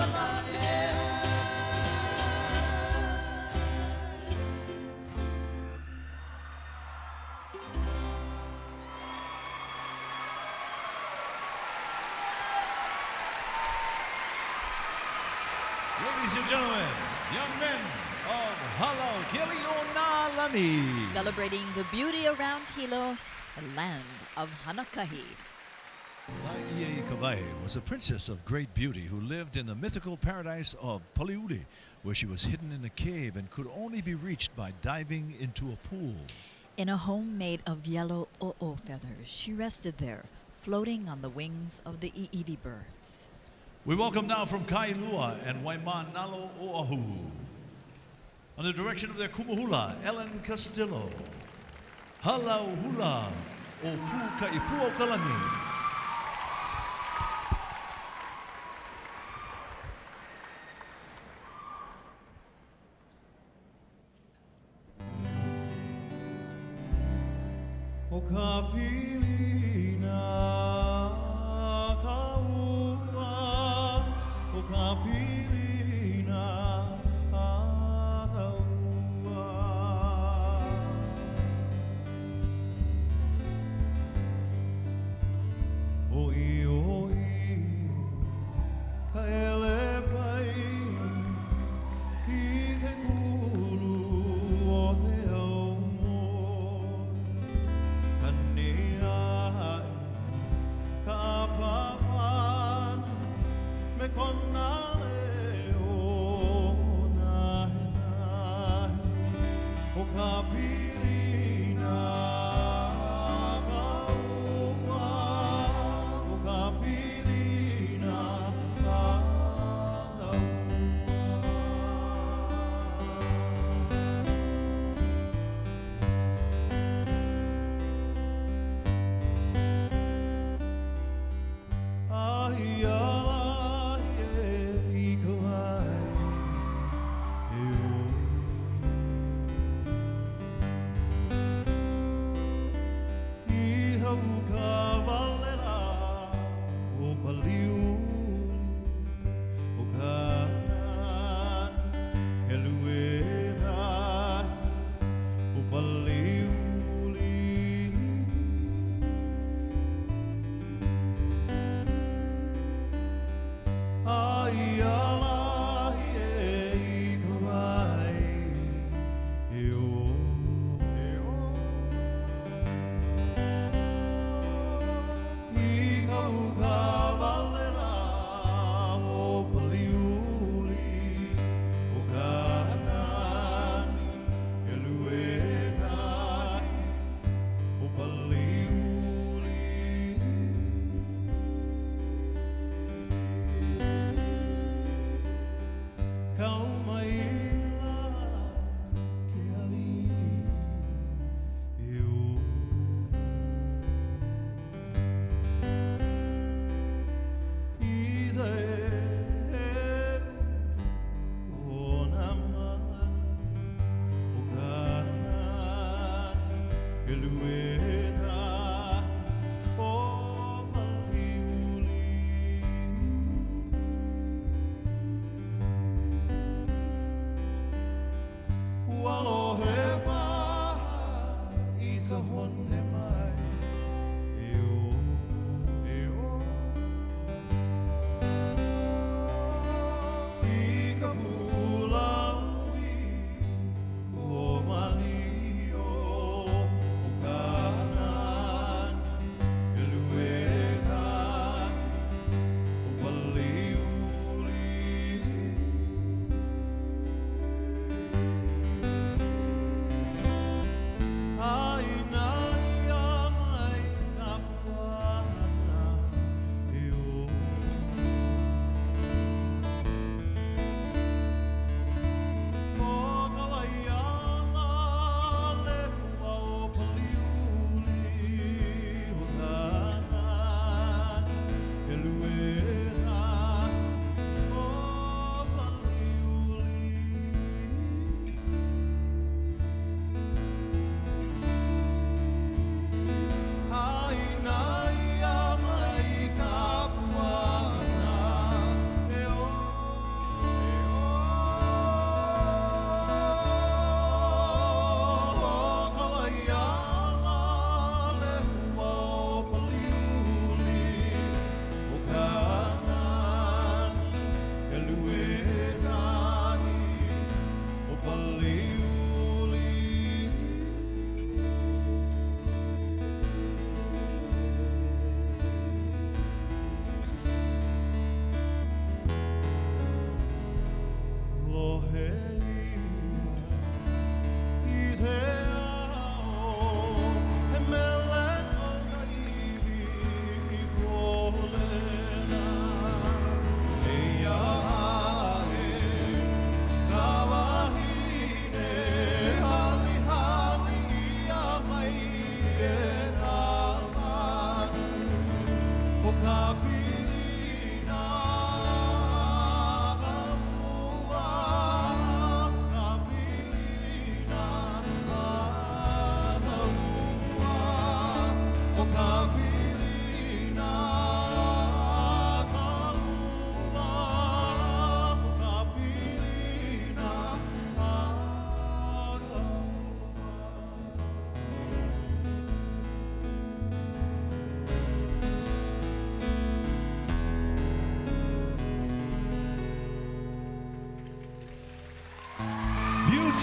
Ladies and gentlemen, young men of HALAU, Kelionalani. Celebrating the beauty around Hilo, the land of Hanakahi. Kalākaua was a princess of great beauty who lived in the mythical paradise of Paliuli, where she was hidden in a cave and could only be reached by diving into a pool. In a home made of yellow o'o feathers, she rested there, floating on the wings of the iiwi birds. We welcome now from Kailua and Waimanalo Oahu. On the direction of their kumuhula, Ellen Castillo. Halau hula o pu ka ipuo kalani. O ka pilina ka ua, o ka pilina a ta ua. O i, ka ele pai, I ke kulu o te au mo.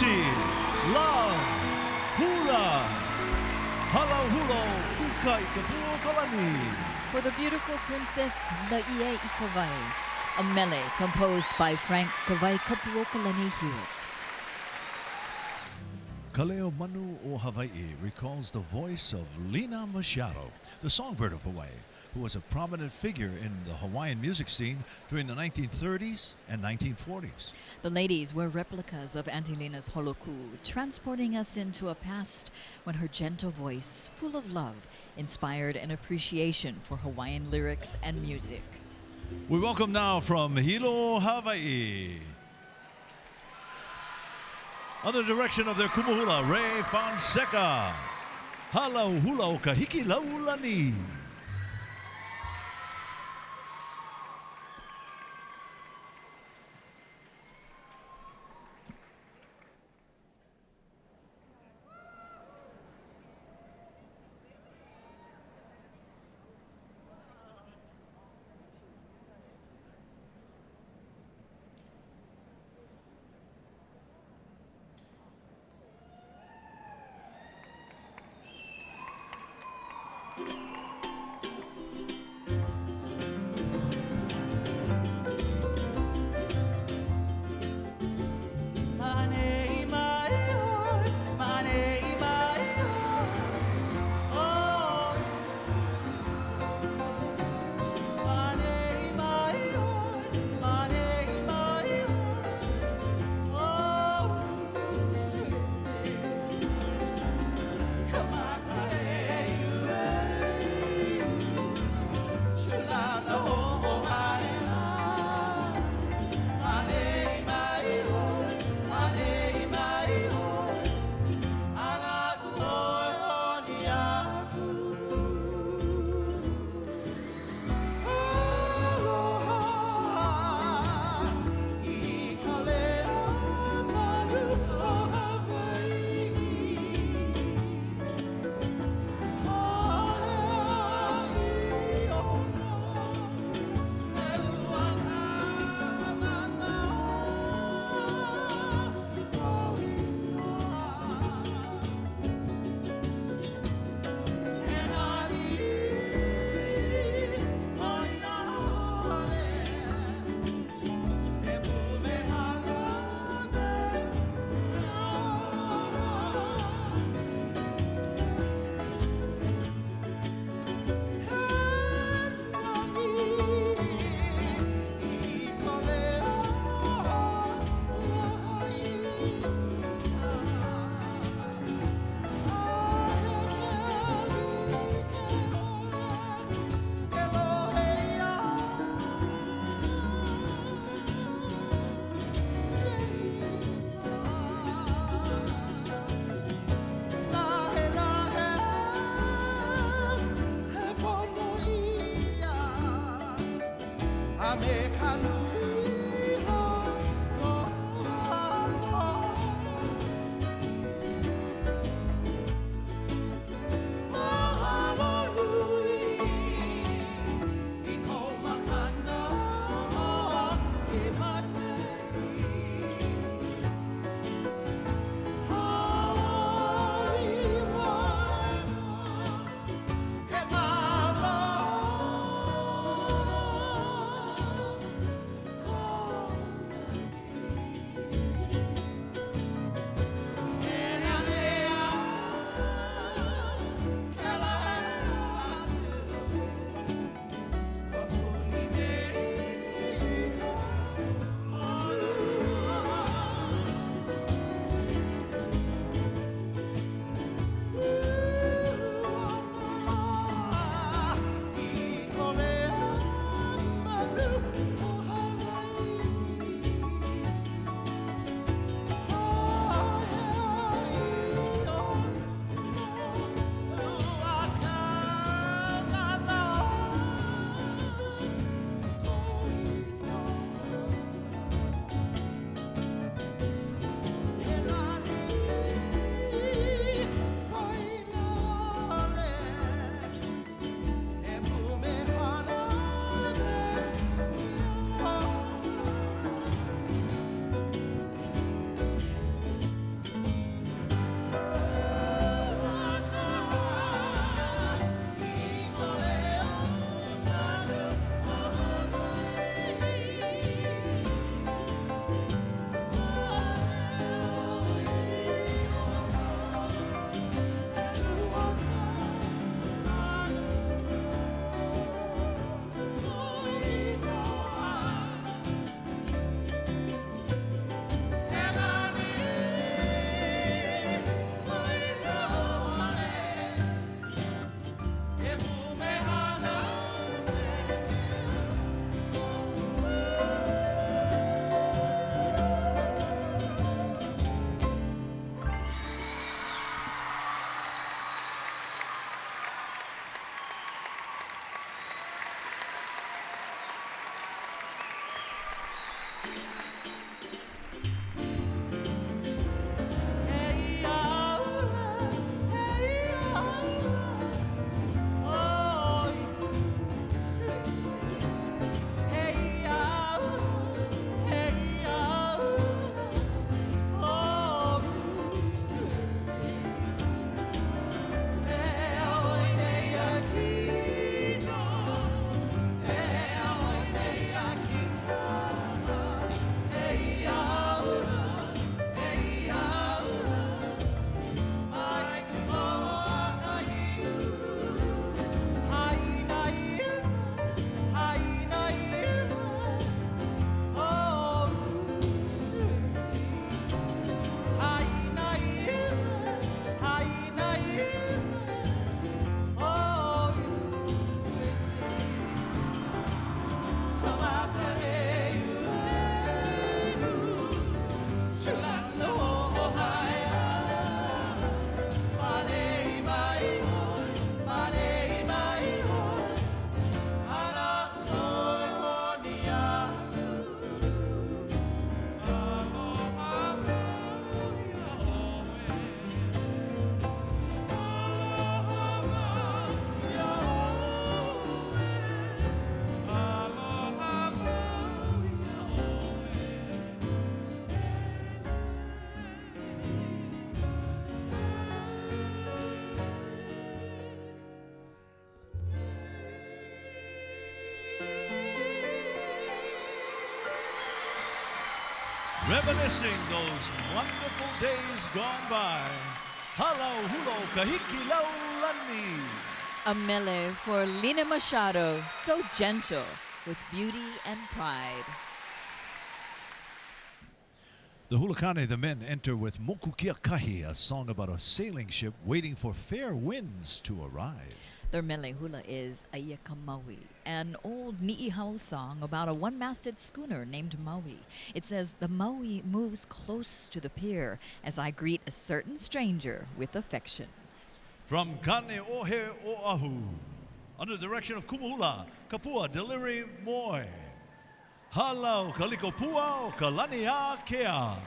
unity, love, hula, halau uka ikapuokalani. For the beautiful princess Laie Ikawai, a mele composed by Frank Kawai Kapuokalani Hewitt. Kaleo Manu o Hawaii recalls the voice of Lina Machado, the songbird of Hawaii, who was a prominent figure in the Hawaiian music scene during the 1930s and 1940s. The ladies were replicas of Auntie Lina's holoku, transporting us into a past when her gentle voice, full of love, inspired an appreciation for Hawaiian lyrics and music. We welcome now from Hilo, Hawaii, under the direction of their kumuhula, Ray Fonseca, Halau Hula o Kahiki Laulani. reminiscing those wonderful days gone by. Halau hulo kahiki laulani. A mele for Lina Machado, so gentle with beauty and pride. The Hulakane, the men, enter with Moku Kia Kahi, a song about a sailing ship waiting for fair winds to arrive. Their mele hula is Ayeka Maui, an old Ni'ihau song about a one-masted schooner named Maui. It says, the Maui moves close to the pier as I greet a certain stranger with affection. From Kane Ohe Oahu, under the direction of Kumuhula, Kapua Delivery Moi. Halau Kalikopua o Kalania Kea.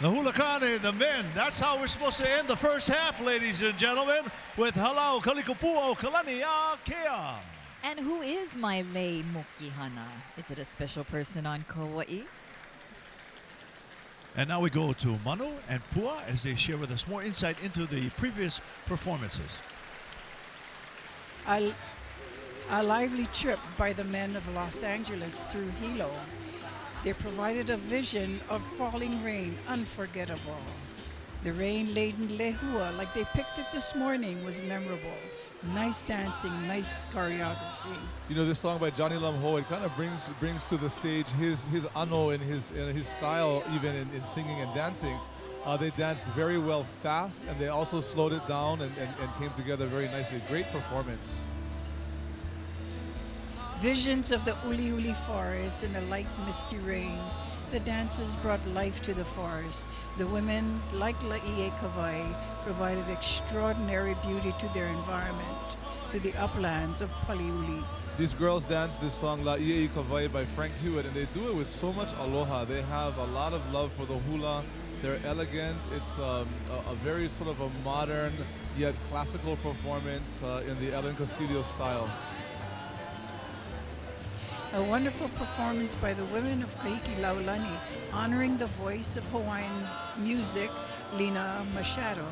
The Hulakane, the men. That's how we're supposed to end the first half, ladies and gentlemen, with Halau, Kalikaua, Kalania, Kea. And who is my lei mokihana? Is it a special person on Kauai? And now we go to Manu and Pua as they share with us more insight into the previous performances. A lively trip by the men of Los Angeles through Hilo. They provided a vision of falling rain, unforgettable. The rain-laden lehua, like they picked it this morning, was memorable. Nice dancing, nice choreography. You know, this song by Johnny Lam Ho, it kind of brings to the stage his ano and his style, even in singing and dancing. They danced very well fast, and they also slowed it down and came together very nicely. Great performance. Visions of the Uli Uli forest in the light misty rain. The dancers brought life to the forest. The women, like Laie Kawai, provided extraordinary beauty to their environment, to the uplands of Paliuli. These girls dance this song Laie Kawai by Frank Hewitt, and they do it with so much aloha. They have a lot of love for the hula. They're elegant. It's a very sort of a modern yet classical performance in the Ellen Castillo style. A wonderful performance by the women of Kahiki Laulani, honoring the voice of Hawaiian music, Lina Machado.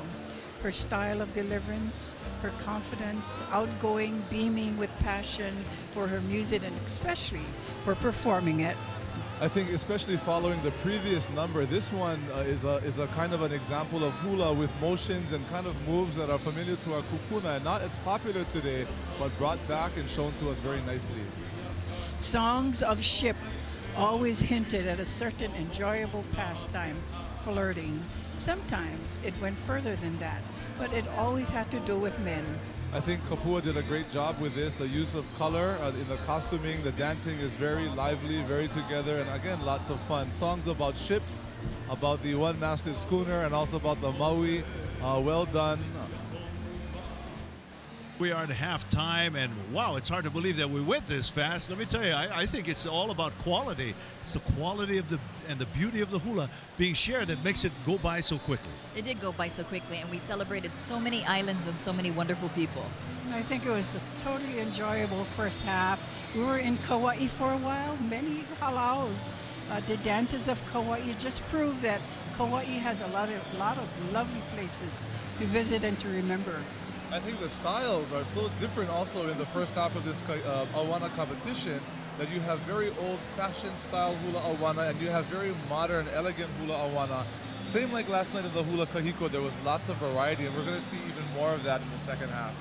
Her style of deliverance, her confidence, outgoing, beaming with passion for her music and especially for performing it. I think especially following the previous number, this one is a kind of an example of hula with motions and kind of moves that are familiar to our kupuna and not as popular today, but brought back and shown to us very nicely. Songs of ship always hinted at a certain enjoyable pastime, flirting. Sometimes it went further than that, but it always had to do with men. I think Kapua did a great job with this. The use of color in the costuming, the dancing is very lively, very together, and again, lots of fun. Songs about ships, about the one-masted schooner, and also about the Maui. Well done. We are at halftime, and wow, it's hard to believe that we went this fast. Let me tell you, I think it's all about quality. It's the quality of the beauty of the hula being shared that makes it go by so quickly. It did go by so quickly, and we celebrated so many islands and so many wonderful people. I think it was a totally enjoyable first half. We were in Kauai for a while, many halaus. The dances of Kauai just prove that Kauai has a lot of lovely places to visit and to remember. I think the styles are so different also in the first half of this AUANA competition that you have very old-fashioned style hula AUANA and you have very modern, elegant hula AUANA. Same like last night in the hula kahiko, there was lots of variety, and we're going to see even more of that in the second half.